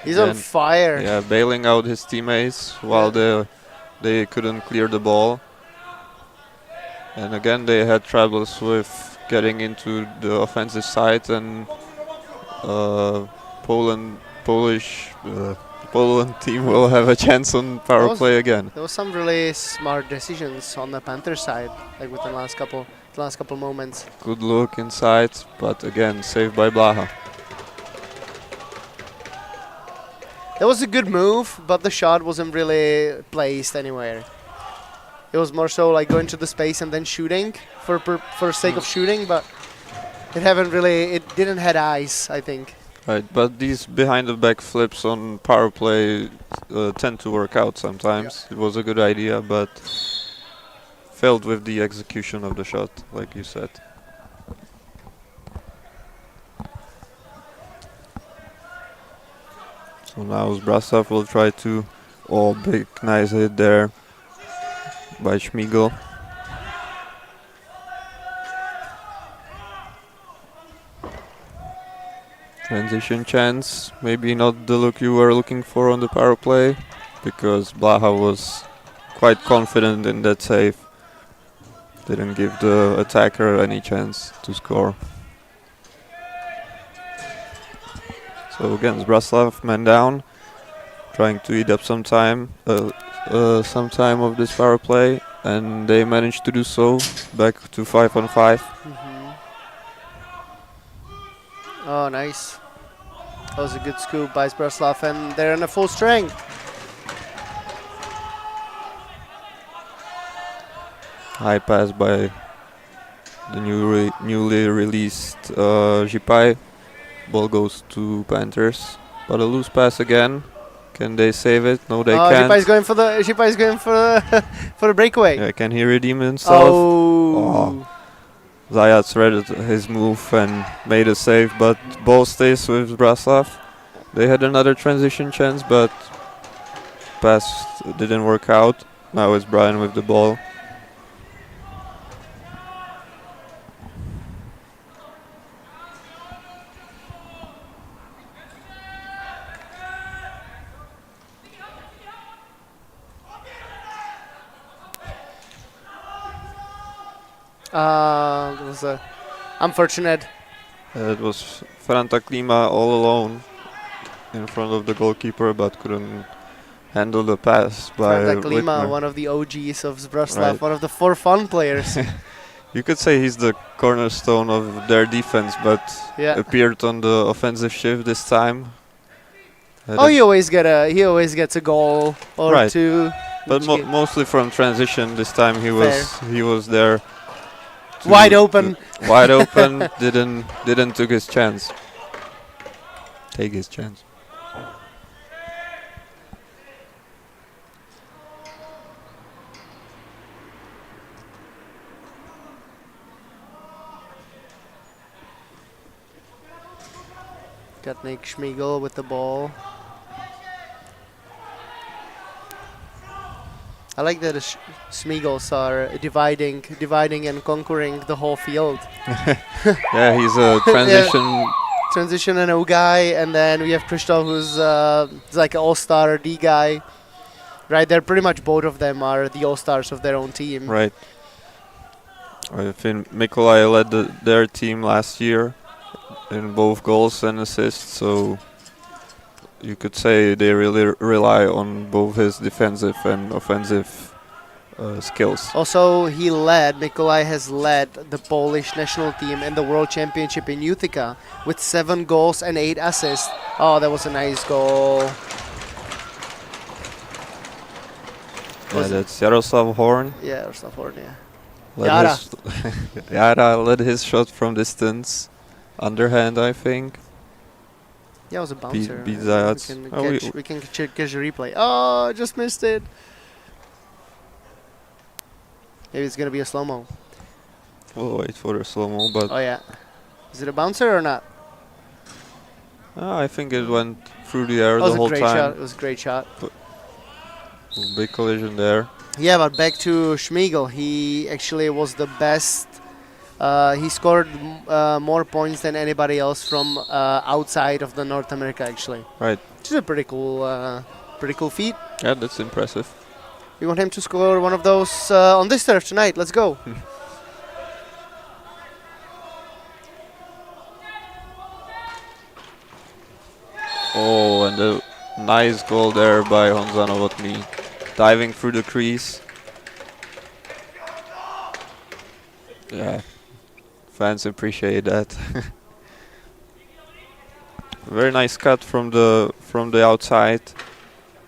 He's on And fire. Yeah, bailing out his teammates while they couldn't clear the ball. And again, they had troubles with getting into the offensive side, and Polish Poland team will have a chance on power play again. There was some really smart decisions on the Panthers side, like with the last couple moments. Good look inside, but again saved by Blaha. That was a good move, but the shot wasn't really placed anywhere. It was more so like going to the space and then shooting for sake of shooting, but it didn't had eyes, I think. Right, but these behind the back flips on power play tend to work out sometimes. It was a good idea, but failed with the execution of the shot, like you said. So now Zbraslav will try to, big nice hit there by Schmigel. Transition chance, maybe not the look you were looking for on the power play, because Blaha was quite confident in that save. Didn't give the attacker any chance to score. So again, Zbraslav man down, trying to eat up some time of this power play, and they managed to do so. Back to 5-on-5. Oh, nice. That was a good scoop by Zbraslav, and they're in a full strength. High pass by the newly released Zipai. Ball goes to Panthers, but a loose pass again. Can they save it? No, they can't. Zipai's going for the breakaway. Yeah, can he redeem himself? Oh. Zajac read his move and made a save, but ball stays with Zbraslav. They had another transition chance, but pass didn't work out. Now it's Brian with the ball. It was unfortunate. It was Franta Klima all alone in front of the goalkeeper, but couldn't handle the pass by Franta Klima, Littner. one of the OGs of Zbraslav, Right. one of the 4 fun players. You could say he's the cornerstone of their defense, but Yeah. appeared on the offensive shift this time. He always gets a goal or Right. two. But each game. mostly from transition. This time he was there. Wide open. Wide open. Didn't take his chance. Got Nick Schmigel with the ball. I like that the Schmigels are dividing and conquering the whole field. Yeah, he's a transition. Transition and O guy, and then we have Krzysztof, who's like an all-star D guy. Right there, pretty much both of them are the all-stars of their own team. Right. I think Mikolai led their team last year in both goals and assists, so you could say they really rely on both his defensive and offensive skills. Also, Mikolai has led the Polish national team in the World Championship in Utica with 7 goals and 8 assists. Oh, that was a nice goal. Yeah, that's Yaroslav Horn. Yeah, Yaroslav Horn, yeah. Yara led his shot from distance. Underhand, I think. Yeah, it was a bouncer. Beat Zajac. We can catch a replay. Oh, just missed it. Maybe it's going to be a slow-mo. We'll wait for the slow-mo, but... Oh, yeah. Is it a bouncer or not? I think it went through the air the whole time. It was a great shot. Big collision there. Yeah, but back to Schmigel. He actually was the best. He scored more points than anybody else from outside of the North America, actually. Right. Which is a pretty cool feat. Yeah, that's impressive. We want him to score one of those on this turf tonight. Let's go. Oh, and a nice goal there by Honza Novotný, diving through the crease. Yeah, fans appreciate that. Very nice cut from the outside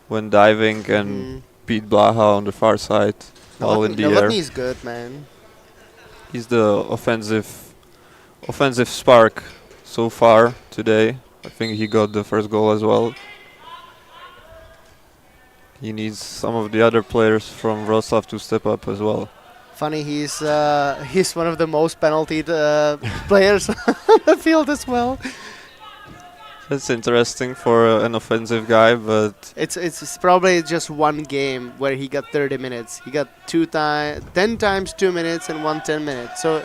when diving and beat Blaha on the far side, all in the air. Novotny's good, man. He's the offensive spark so far today. I think he got the first goal as well. He needs some of the other players from Wroclaw to step up as well. Funny, he's one of the most penaltied players on the field as well. That's interesting for an offensive guy, but it's probably just one game where he got 30 minutes. He got 10 times 2 minutes and 10 minutes. So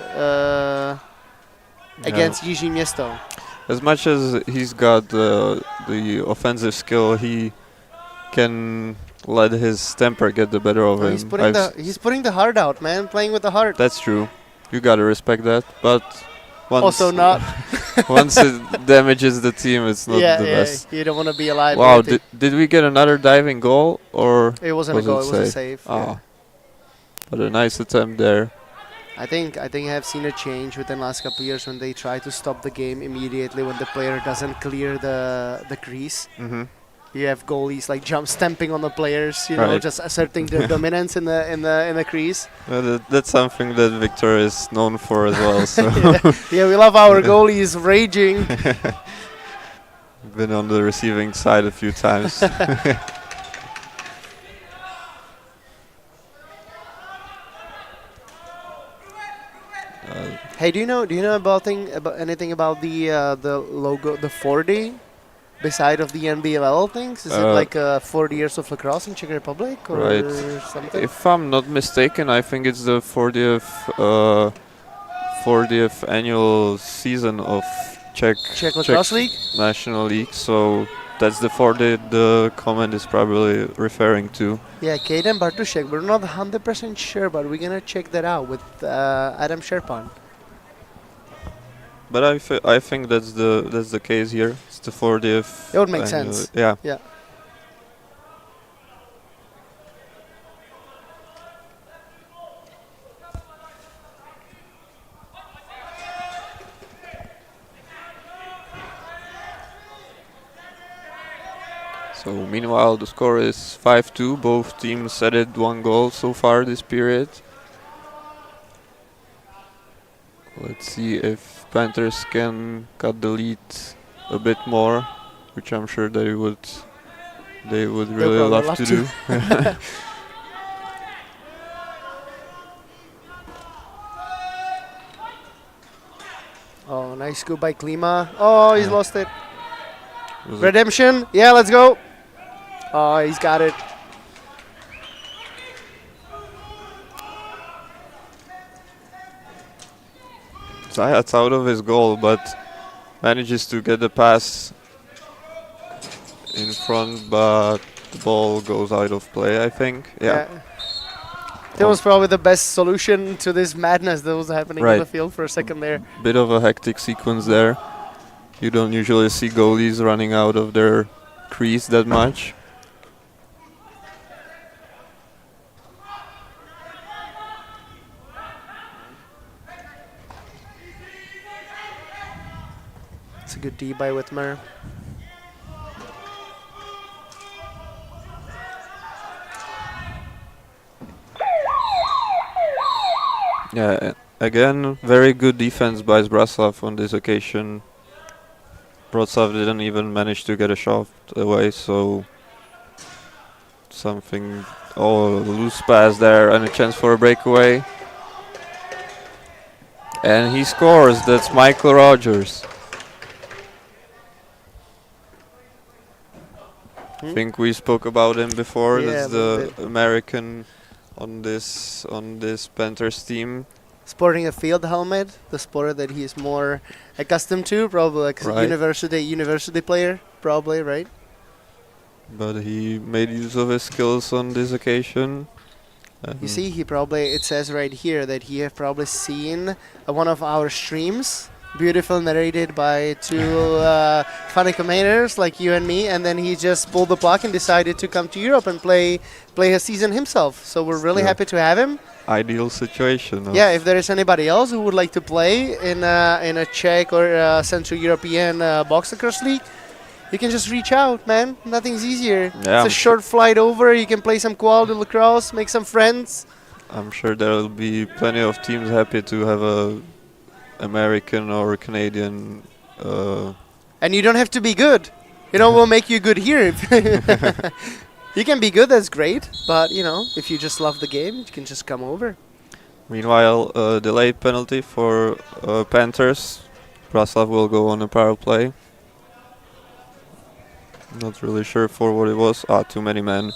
against Jiří Město. As much as he's got the offensive skill, he can let his temper get the better of him. He's putting the heart out, man. Playing with the heart. That's true. You gotta respect that, but also not. once it damages the team, it's not the best. You don't want to be alive. Wow, did we get another diving goal, or it wasn't a goal? It was a save. Ah, but a nice attempt there. I think I've seen a change within the last couple of years when they try to stop the game immediately when the player doesn't clear the crease. You have goalies like jump stamping on the players, you know, just asserting their dominance in the crease. Well, that's something that Victor is known for as well. So yeah, we love our goalies raging. Been on the receiving side a few times. Hey, do you know about anything about the logo, the 4D? Beside of the NBLL things? Is it like 40 years of lacrosse in Czech Republic or something? If I'm not mistaken, I think it's the 40th annual season of Czech Lacrosse League? National League. So that's the 40th the comment is probably referring to. Yeah, Kaden Bartuszek. We're not 100% sure, but we're going to check that out with Adam Sherpan. But I think that's the case here. It's the 40th. It would make sense. Yeah. Yeah. So meanwhile, the score is 5-2. Both teams added 1 goal so far this period. Let's see if Panthers can cut the lead a bit more, which I'm sure they would really love to do. Oh, nice scoop by Klima. Oh, he's lost it. Redemption. Yeah, let's go. Oh, he's got it. Zayat's out of his goal, but manages to get the pass in front, but the ball goes out of play, I think. Yeah. That was probably the best solution to this madness that was happening on the field for a second there. Bit of a hectic sequence there. You don't usually see goalies running out of their crease that much. It's a good D by Whitmer. Yeah, again, very good defense by Zbraslav on this occasion. Wroclaw didn't even manage to get a shot away, so something, loose pass there and a chance for a breakaway. And he scores, that's Michael Rogers. I think we spoke about him before, that's the American on this Panthers team. Sporting a field helmet, the sport that he is more accustomed to, probably like a university player, probably, right? But he made use of his skills on this occasion. You see, it says right here that he have probably seen one of our streams Beautiful, narrated by two funny commentators like you and me, and then he just pulled the plug and decided to come to Europe and play his season himself. So we're really Yeah. happy to have him. Ideal situation. Yeah, if there is anybody else who would like to play in a Czech or Central European box lacrosse league, you can just reach out, man. Nothing's easier. Yeah, It's a short flight over. You can play some quality lacrosse, make some friends. I'm sure there will be plenty of teams happy to have a American or Canadian. And you don't have to be good. We'll make you good here. You can be good, that's great. But, if you just love the game, you can just come over. Meanwhile, delayed penalty for Panthers. Zbraslav will go on a power play. Not really sure for what it was. Too many men.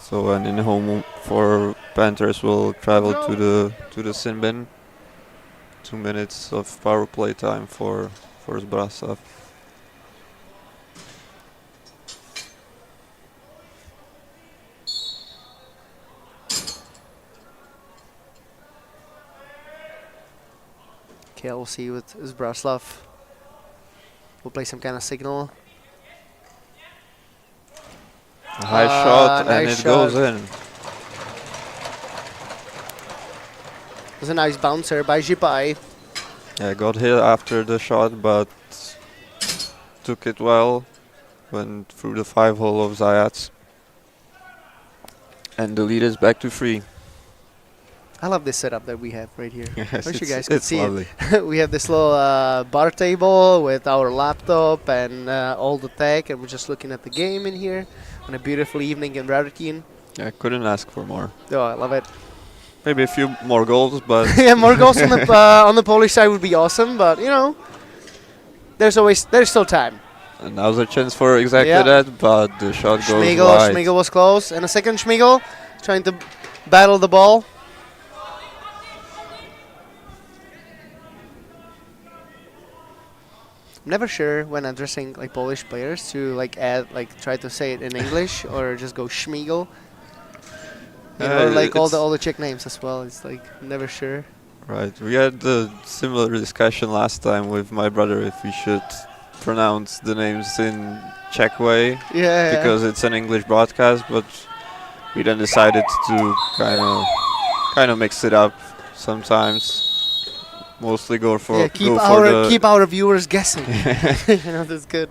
So an in home for Panthers will travel to the sin bin. 2 minutes of power play time for Zbraslav. Okay, we'll see with Zbraslav. We'll play some kind of signal. A high shot and nice it goes shot. in. It was a nice bouncer by Zipai. Yeah, got hit after the shot, but took it well. Went through the 5-hole of Zayats. And the lead is back to 3. I love this setup that we have right here. Yes, Wish you guys could it's see lovely. it. We have this little bar table with our laptop and all the tech, and we're just looking at the game in here on a beautiful evening in Radikín. I couldn't ask for more. Oh, I love it. Maybe a few more goals, but Yeah, more goals on the Polish side would be awesome, but there's still time. and now's a chance for exactly Yeah. that. But the shot goes Schmigel, wide. Schmigel was close, and a second Schmigel trying to battle the ball. I'm never sure when addressing Polish players to add try to say it in English or just go Schmigel. Or all the Czech names as well. It's never sure. Right. We had a similar discussion last time with my brother if we should pronounce the names in Czech way Yeah. because it's an English broadcast, but we then decided to kind of mix it up sometimes. Mostly go for keep our viewers guessing. That's good.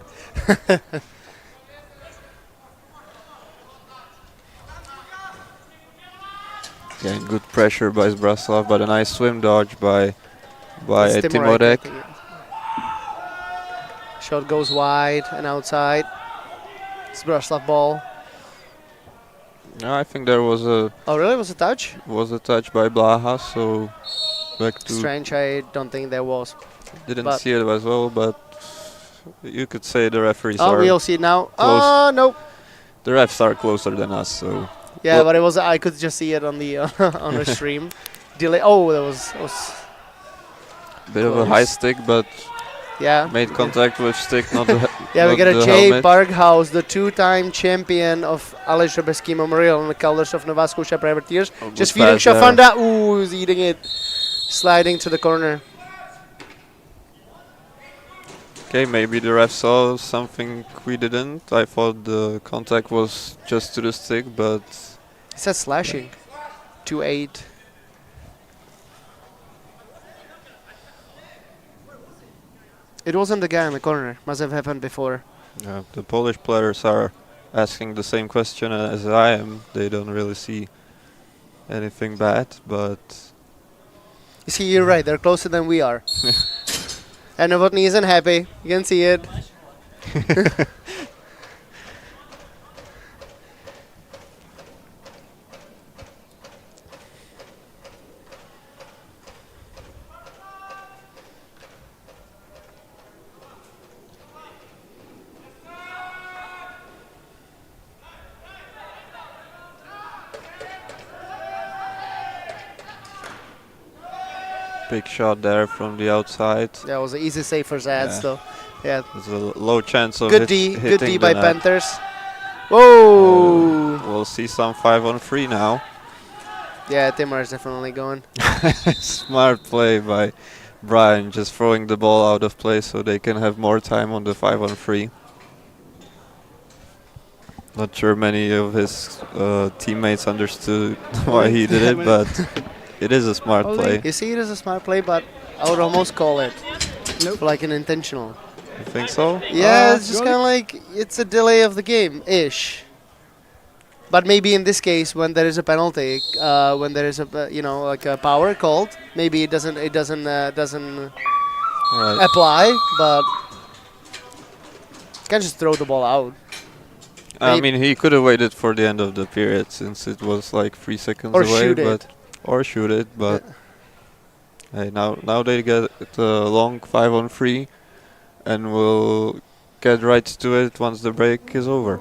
Yeah, good pressure by Zbraslav, but a nice swim dodge by It's Timorek. I think. Shot goes wide and outside. Zbraslav ball. No, I think there was a Oh, really? Was a touch? touch by Blaha, so back to Strange. I don't think there was. didn't but- see it as well, but you could say the referees Oh, are we'll see it now. close. Oh, no. the refs are closer than us, so Yeah, Well- but it was. I could just see it on the on the stream. Delay. Oh, that was bit of a Close. high stick, but yeah. made contact with stick, not the Yeah, we not got a the Jay helmet. Parkhouse, the two-time champion of Aleš Rebeský Memorial in the colors of Nova Scotia Privateers. Oh, good Just feeding pass there. Shafanda. Ooh, he's eating it. Sliding to the corner. Okay, maybe the ref saw something we didn't. I thought the contact was just to the stick, but It says slashing. 2-8. It wasn't the guy in the corner. Must have happened before. the Polish players are asking the same question as I am. They don't really see anything bad, but You see, you're right. They're closer than we are. And Novotny isn't happy. You can see it. big shot there from the outside. That was an easy save for Zad. Yeah. So, yeah. There's a low chance of Good D hitting by the net. Panthers. Whoa! We'll see some 5-on-3 now. Yeah, Timur is definitely going. Smart play by Brian, just throwing the ball out of play so they can have more time on the 5-on-3. Not sure many of his teammates understood why he did it, but it is a smart play. You see, it is a smart play, but I would almost call it Nope. for like an intentional. You think so? Yeah, it's just kind of like it's a delay of the game-ish. But maybe in this case, when there is a penalty, when there is a like a power called, maybe it doesn't Right. apply, but you can just throw the ball out I Maybe- mean, he could have waited for the end of the period since it was like 3 seconds or away, shoot it. but or shoot it. But hey, now they get a long 5-on-3, and we'll get right to it once the break is over.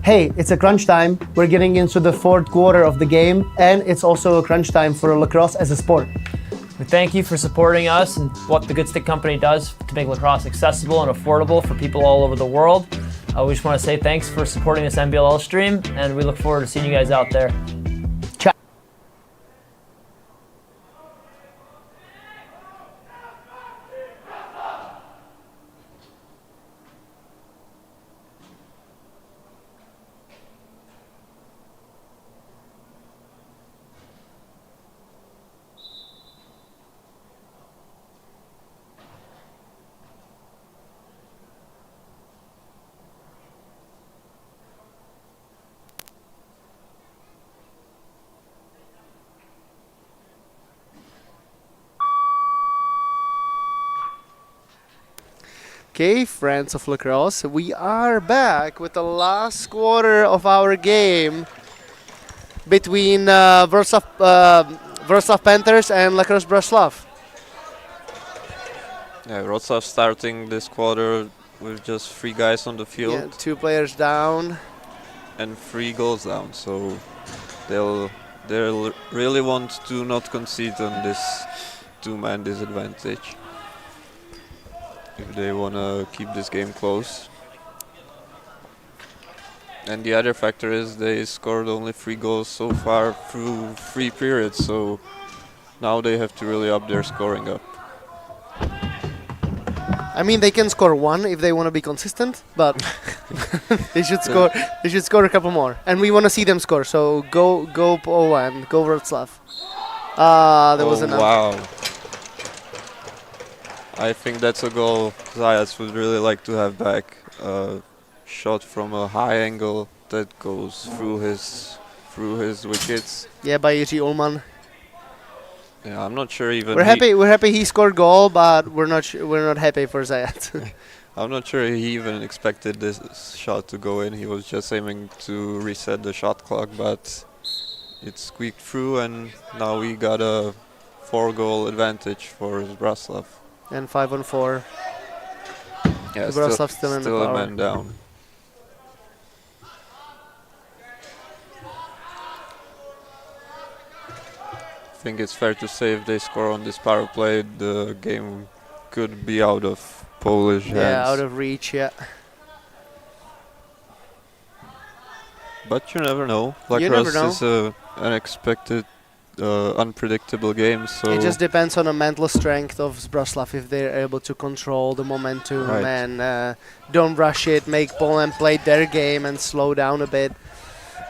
Hey, it's a crunch time. We're getting into the fourth quarter of the game, and it's also a crunch time for lacrosse as a sport. We thank you for supporting us and what the Good Stick Company does to make lacrosse accessible and affordable for people all over the world. We just want to say thanks for supporting this NBLL stream, and we look forward to seeing you guys out there. Okay, friends of lacrosse, we are back with the last quarter of our game between Wroclaw Panthers and Lakros Zbraslav. Yeah, Wroclaw starting this quarter with just 3 guys on the field Yeah, 2 players down. and 3 goals down, so they'll really want to not concede on this 2-man disadvantage if they want to keep this game close. And the other factor is they scored only 3 goals so far through 3 periods, so now they have to really up their scoring up. I mean, they can score 1 if they want to be consistent, but they should score. They should score a couple more, and we want to see them score. So go Poland, go Wroclaw. That was enough. Wow. I think that's a goal Zayas would really like to have back. Shot from a high angle that goes through his wickets. Yeah, by Jiří Ullman. Yeah, I'm not sure even. We're happy. We're happy he scored goal, but we're not happy for Zayat. I'm not sure he even expected this shot to go in. He was just aiming to reset the shot clock, but it squeaked through, and now we got a 4-goal advantage for Zbraslav. And 5-on-4. Yeah, Zbraslav still in the a power. man down. I think it's fair to say if they score on this power play, the game could be out of Polish hands. Yeah, out of reach. Yeah. But you never know. You never Lacrosse know. is a unexpected, unpredictable game. So It just depends on the mental strength of Zbraslav if they're able to control the momentum Right. and don't rush it, make Poland play their game and slow down a bit.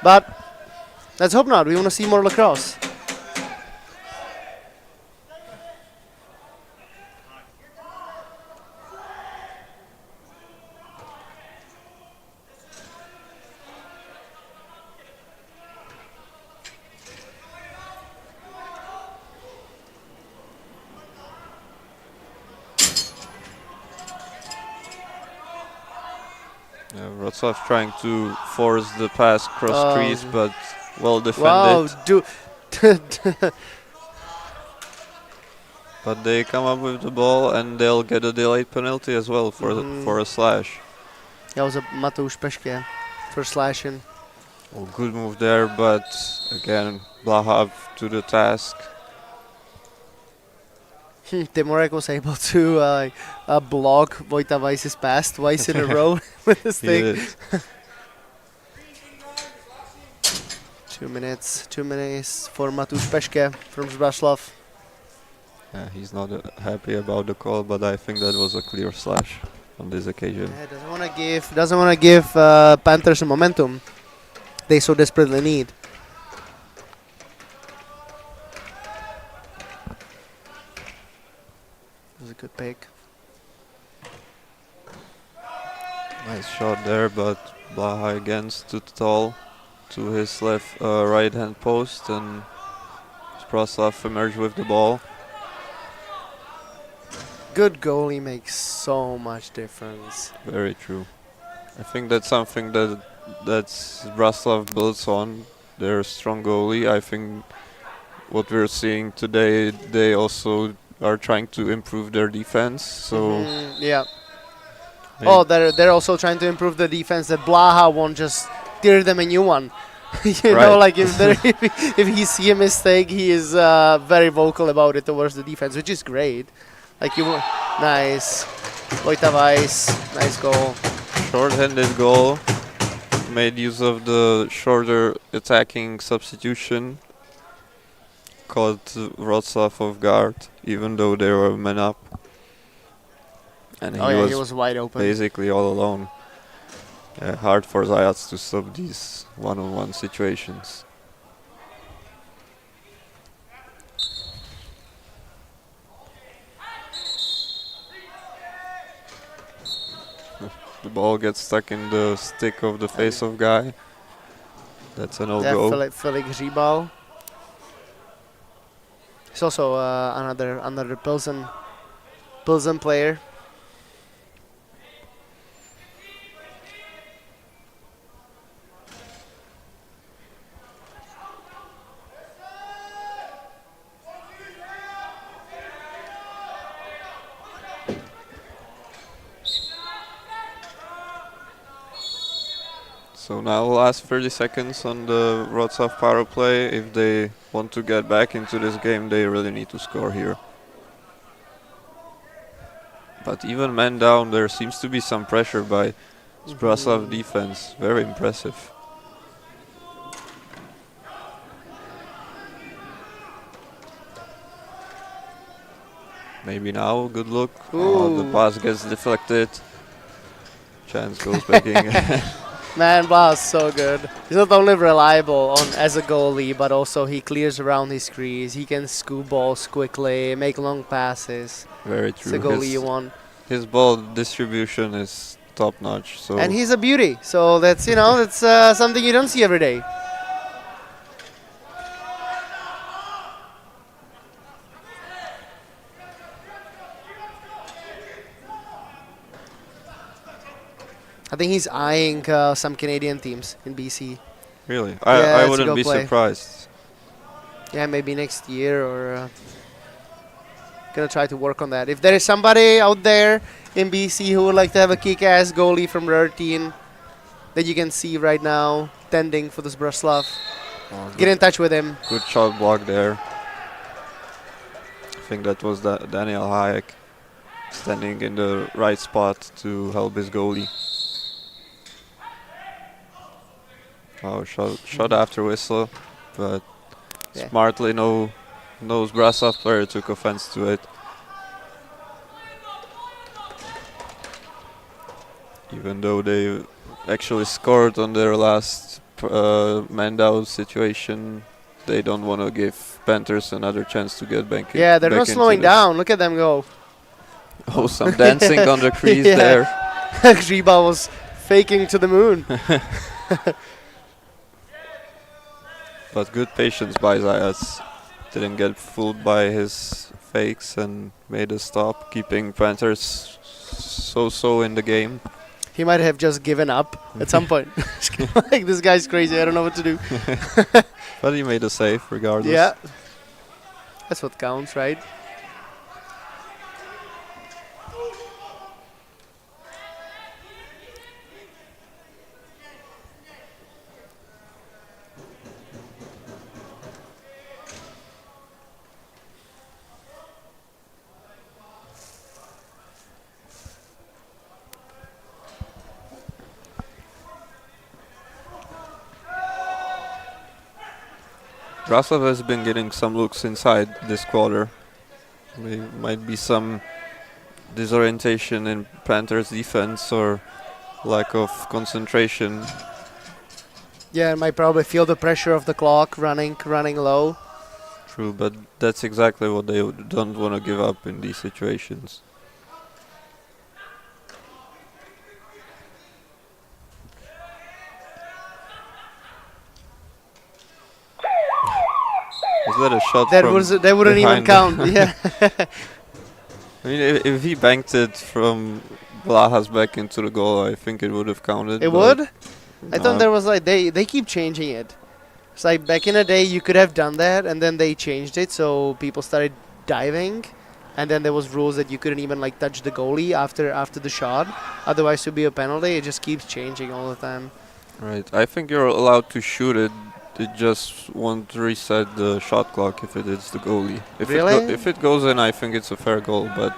But let's hope not. We want to see more lacrosse. Wroclaw trying to force the pass cross crease, but well Wow, defended. But they come up with the ball and they'll get a delayed penalty as well for a slash. That was a Matouš Peške for slashing. Oh, good move there, but again, Blaha up to the task. Timurek was able to block Vojta Weiss's pass twice in a row with this He thing. did. 2 minutes for Matouš Peške from Zbraslav. Yeah, he's not happy about the call, but I think that was a clear slash on this occasion. Yeah, doesn't want to give Panthers some momentum they so desperately need. That was a good pick. Nice shot there, but Blaha again stood tall to his right hand post, and Zbraslav emerged with the ball. Good goalie makes so much difference. Very true. I think that's something that Zbraslav builds on. They're a strong goalie. I think what we're seeing today, they also are trying to improve their defense. So yeah. Oh, they're also trying to improve the defense. That Blaha won't just tear them a new one. You know, like if he see a mistake, he is very vocal about it towards the defense, which is great. Like nice, Vojta Weiss, nice goal. short-handed goal. Made use of the shorter attacking substitution. Caught Wroclaw off guard, even though they were men up. And he was wide open. basically all alone. Hard for Zajac to stop these one-on-one situations. The ball gets stuck in the stick of the face-off guy. That's a no-go. Filip Hříbal. He's also another Pilsen player. So now last 30 seconds on the Wroclaw power play. If they want to get back into this game, they really need to score here. But even man down, there seems to be some pressure by Zbraslav defense. Very impressive. Maybe now, good look. Oh, the pass gets deflected. Chance goes back in. Man, Blas so good. He's not only reliable as a goalie, but also he clears around his crease. He can scoop balls quickly, make long passes. Very true. It's a goalie you want. His ball distribution is top notch. So And he's a beauty. So that's that's something you don't see every day. I think he's eyeing some Canadian teams in BC. really, Yeah, I it's a wouldn't go be play. surprised. Yeah, maybe next year or gonna try to work on that. If there is somebody out there in BC who would like to have a kick-ass goalie from their team that you can see right now tending for this Zbraslav, get in touch with him. Good shot block there. I think that was Daniel Hayek standing in the right spot to help his goalie. Oh, shot after whistle, but Yeah. smartly no Zbraslav player took offense to it. Even though they actually scored on their last man down situation, they don't want to give Panthers another chance to get back. Yeah, they're back not into slowing this. down. Look at them go. Oh, some dancing on the crease Yeah. there. Hříbal was faking to the moon. But good patience by Zajac. Didn't get fooled by his fakes and made a stop, keeping Panthers so in the game. He might have just given up at some point. Like, this guy's crazy. I don't know what to do. But he made a save regardless. Yeah. That's what counts, right? Zbraslav has been getting some looks inside this quarter. There might be some disorientation in Panthers defense or lack of concentration. Yeah, might probably feel the pressure of the clock running low. True, but that's exactly what they don't want to give up in these situations. Is that a shot That wouldn't even behind? count. Yeah. I mean, if he banked it from Blaha's back into the goal, I think it would have counted. It but would? I thought there was like they keep changing it. It's like back in the day you could have done that and then they changed it so people started diving and then there was rules that you couldn't even like touch the goalie after the shot. Otherwise it would be a penalty. It just keeps changing all the time. Right. I think you're allowed to shoot it. It just won't reset the shot clock if it is the goalie. Really? If it goes in, I think it's a fair goal, but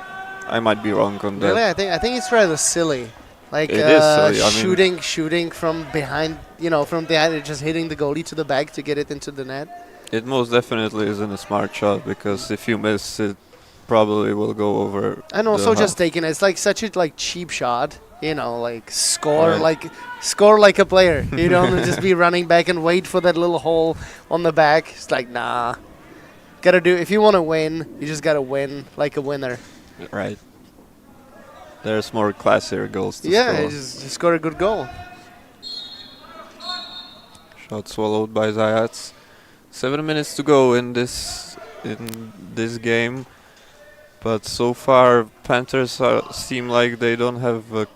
I might be wrong on that. Really? I think it's rather silly. Like It is silly, I mean- shooting from behind, from behind and just hitting the goalie to the back to get it into the net. It most definitely isn't a smart shot because if you miss, it probably will go over. And also the just half. taking it's like such a like cheap shot. Like score Right. score like a player. You don't just be running back and wait for that little hole on the back. It's like nah. Gotta do if you want to win, you just gotta win like a winner. Right. There's more classier goals to Yeah, score. just score a good goal. Shot swallowed by Zayats. 7 minutes to go in this game, but so far Panthers seem like they don't have a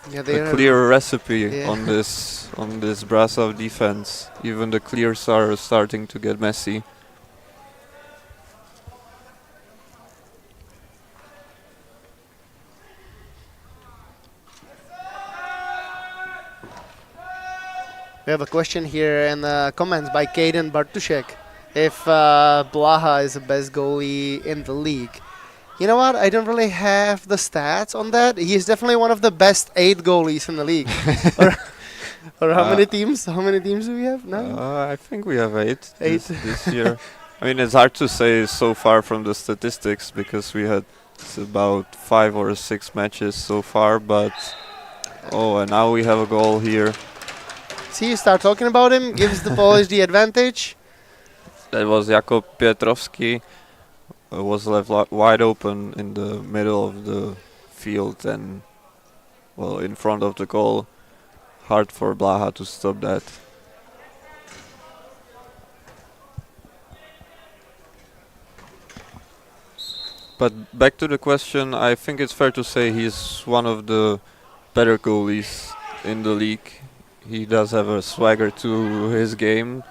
Yeah, a clear recipe Yeah. on this Zbraslav defense. Even the clears are starting to get messy. We have a question here in the comments by Kaden Bartushek. If Blaha is the best goalie in the league. You know what? I don't really have the stats on that. He's definitely one of the best 8 goalies in the league. or how many teams? How many teams do we have now? I think we have 8 8. this year. I mean, it's hard to say so far from the statistics because we had about 5 or 6 matches so far, but and now we have a goal here. See, you start talking about him, gives the Polish the advantage. That was Jakub Pietrowski. Was left wide open in the middle of the field and, in front of the goal. Hard for Blaha to stop that. But back to the question, I think it's fair to say he's one of the better goalies in the league. He does have a swagger to his game.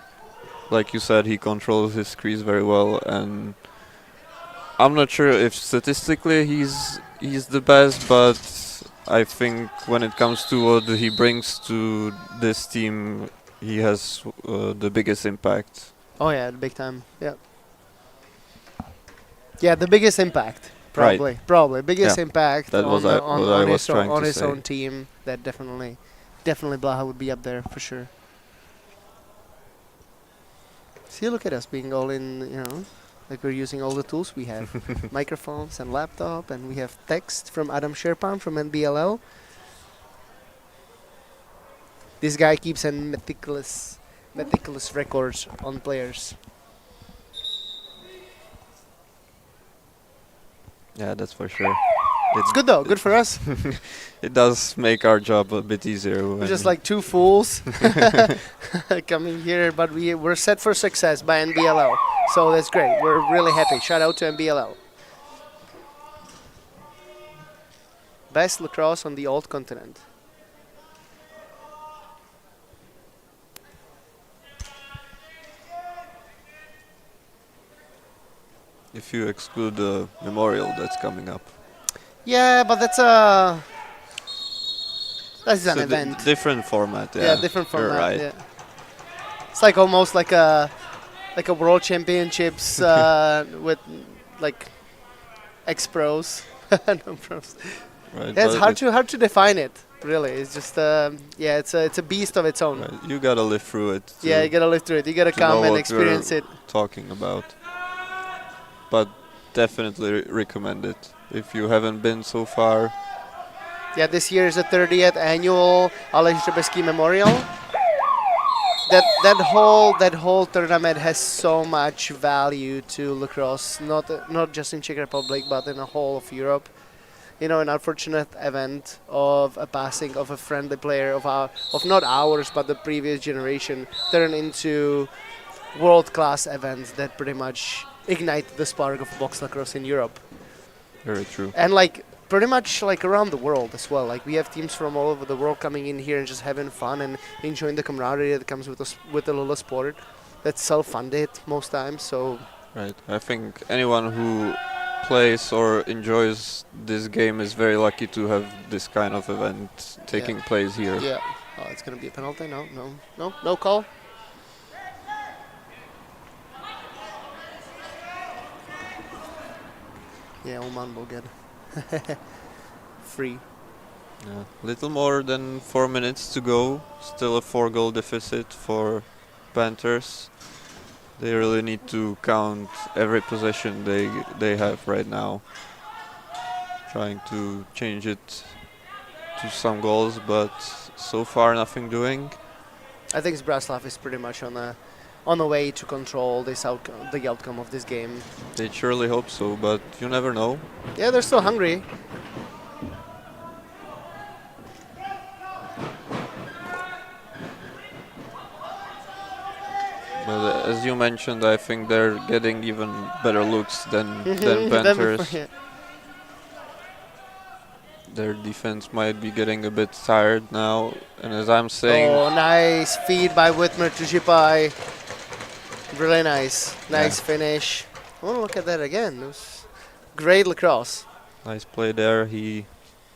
Like you said, he controls his crease very well, and I'm not sure if statistically he's the best, but I think when it comes to what he brings to this team, he has the biggest impact. Oh yeah, big time. Yeah. Yeah, the biggest impact. Probably. Right. Probably. Biggest Yeah. impact That was what I was trying on to his say. own team. That definitely Blaha would be up there for sure. See, look at us being all in, like we're using all the tools we have. Microphones and laptop, and we have text from Adam Sherpan from NBLL. This guy keeps a meticulous records on players. Yeah, that's for sure. It's good though, good for us. It does make our job a bit easier. We're just like two fools coming here, but we're set for success by NBLL. So that's great. We're really happy. Shout out to NBLL. best lacrosse on the old continent. If you exclude the memorial that's coming up. Yeah, but that's It's an a event. different format, yeah. Yeah, different You're format. right. Yeah. It's like almost like a world championships with like ex-pros. No pros. Right, Yeah, it's but hard to define it. Really, it's just yeah, it's a beast of its own. right, you gotta live through it. Yeah, you gotta live through it. You gotta to know come and what experience we're it. talking about. But definitely recommend it if you haven't been so far. Yeah, this year is the 30th annual Aleš Hřebecký Memorial. That whole tournament has so much value to lacrosse, not just in Czech Republic but in the whole of Europe. You know, an unfortunate event of a passing of a friendly player of not ours but the previous generation turned into world-class events that pretty much ignite the spark of box lacrosse in Europe. Very true. And like pretty much like around the world as well. Like we have teams from all over the world coming in here and just having fun and enjoying the camaraderie that comes with the little sport. That's self-funded most times. So Right. I think anyone who plays or enjoys this game is very lucky to have this kind of event taking place here. yeah. Oh, it's gonna be a penalty. No call. Yeah, Oman will get free. Yeah. Little more than 4 minutes to go. Still a 4-goal deficit for Panthers. They really need to count every possession they have right now. Trying to change it to some goals, but so far nothing doing. I think Zbraslav is pretty much on the way to control the outcome of this game. They surely hope so, but you never know. Yeah, they're still hungry. But as you mentioned, I think they're getting even better looks than Than Panthers. before, yeah. Their defense might be getting a bit tired now, and as I'm saying, Oh, nice feed by Whitmer to Jipai. Really nice. Nice finish. Oh, look at that again. It was great lacrosse. nice play there. He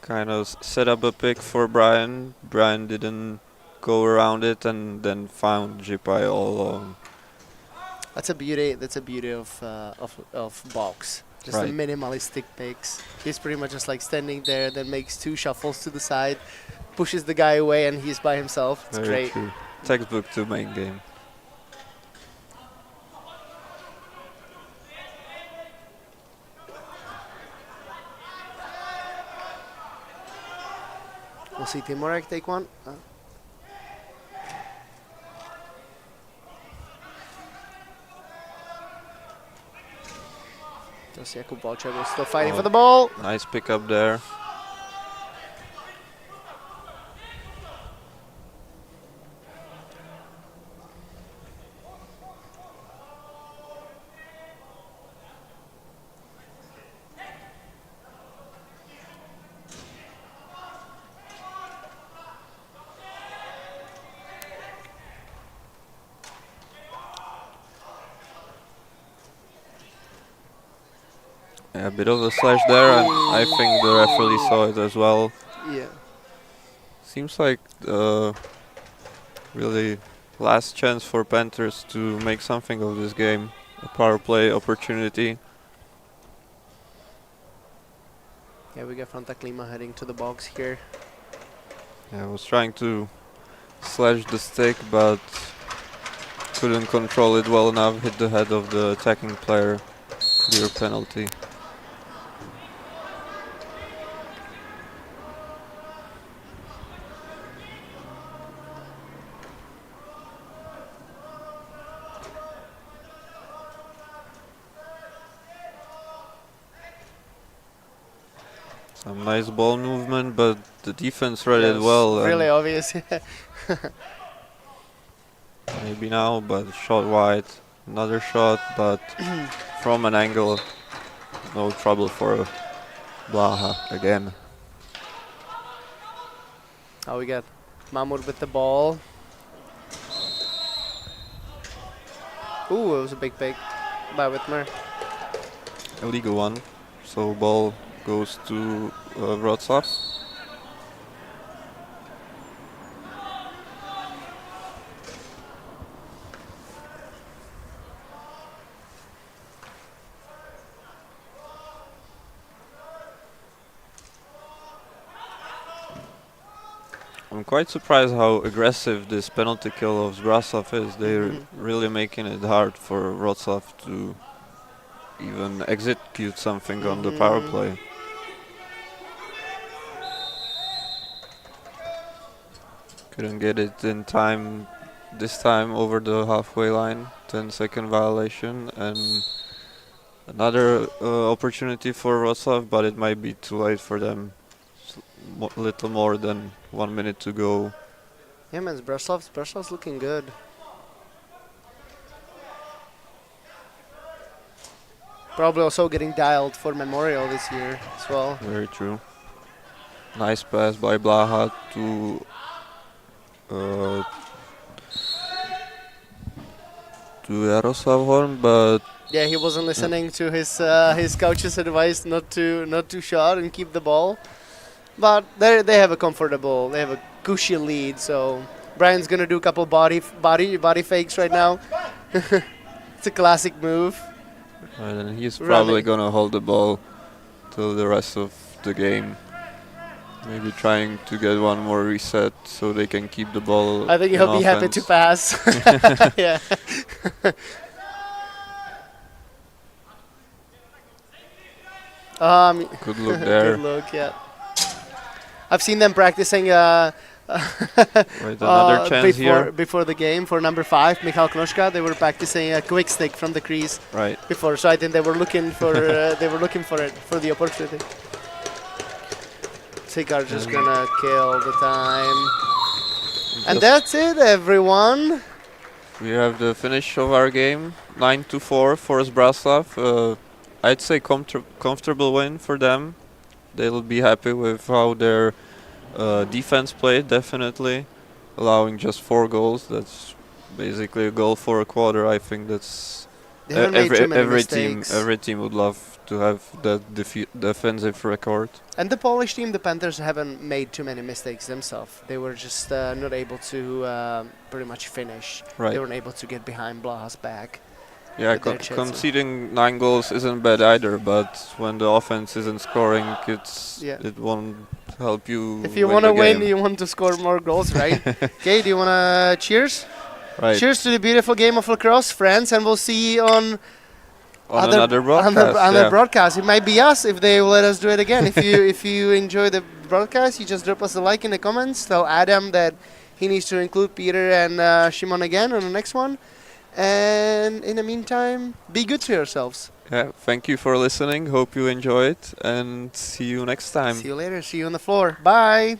kind of set up a pick for Brian. Brian didn't go around it and then found Jipai all alone. That's a beauty. That's a beauty of box. Just Right. the minimalistic picks. He's pretty much just like standing there, then makes 2 shuffles to the side, pushes the guy away, and he's by himself. It's Very great. true. Textbook to main game. We'll see Timorek take one. Just Jakub Valčák was still fighting for the ball. Nice pick up there. Yeah, a bit of a slash there, and I think the referee saw it as well. Yeah. Seems like really last chance for Panthers to make something of this game. A power play opportunity. Yeah, we got Franta Klima heading to the box here. Yeah, was trying to slash the stick, but couldn't control it well enough. Hit the head of the attacking player. Clear penalty. Some nice ball movement, but the defense read it Yes, well. and really obvious. Maybe now, but shot wide. Another shot, but from an angle, no trouble for Blaha again. How we got Mahmoud with the ball. Ooh, it was a big pick by Whitmer. Illegal one. So ball goes to Wroclaw. I'm quite surprised how aggressive this penalty kill of Zbraslav is. They're really making it hard for Wroclaw to even execute something on the power play. Couldn't get it in time this time over the halfway line. 10-second violation and another opportunity for Wroclaw, but it might be too late for them. Little more than 1 minute to go. Yeah, man, Zbraslav's looking good. Probably also getting dialed for Memorial this year as well. Very true. Nice pass by Blaha to Jaroslav Horn, but Yeah, he wasn't listening to his coach's advice not to shot and keep the ball. But they have a cushy lead. So Brian's gonna do a couple body fakes right now. It's a classic move. and then he's Running. probably gonna hold the ball till the rest of the game. Maybe trying to get one more reset so they can keep the ball. I think in he'll be happy to offense. pass. Yeah. Good look there. Good look, yeah. I've seen them practicing Right, another chance here. before the game for number 5, Michal Knoška. They were practicing a quick stick from the crease Right. before, so I think they were looking for the opportunity. Cigar just gonna kill the time. And that's it, everyone. We have the finish of our game, 9-4 for Zbraslav. I'd say comfortable win for them. They'll be happy with how their defense played, definitely. Allowing just 4 goals, that's basically a goal for a quarter. I think that's They haven't made too many every team would love to have that defensive record. And the Polish team, the Panthers, haven't made too many mistakes themselves. They were just not able to pretty much finish. Right. They weren't able to get behind Blaha's back. Yeah, with their chances. conceding 9 goals isn't bad either, but when the offense isn't scoring, it won't help you. If you want to win, you want to score more goals, right? Okay, do you want to cheers? Right. Cheers to the beautiful game of lacrosse, friends, and we'll see you on another broadcast. other broadcast. It might be us if they will let us do it again. if you enjoy the broadcast, you just drop us a like in the comments. Tell Adam that he needs to include Peter and Shimon again on the next one. And in the meantime, be good to yourselves. Yeah, thank you for listening. Hope you enjoyed, and see you next time. See you later. See you on the floor. Bye.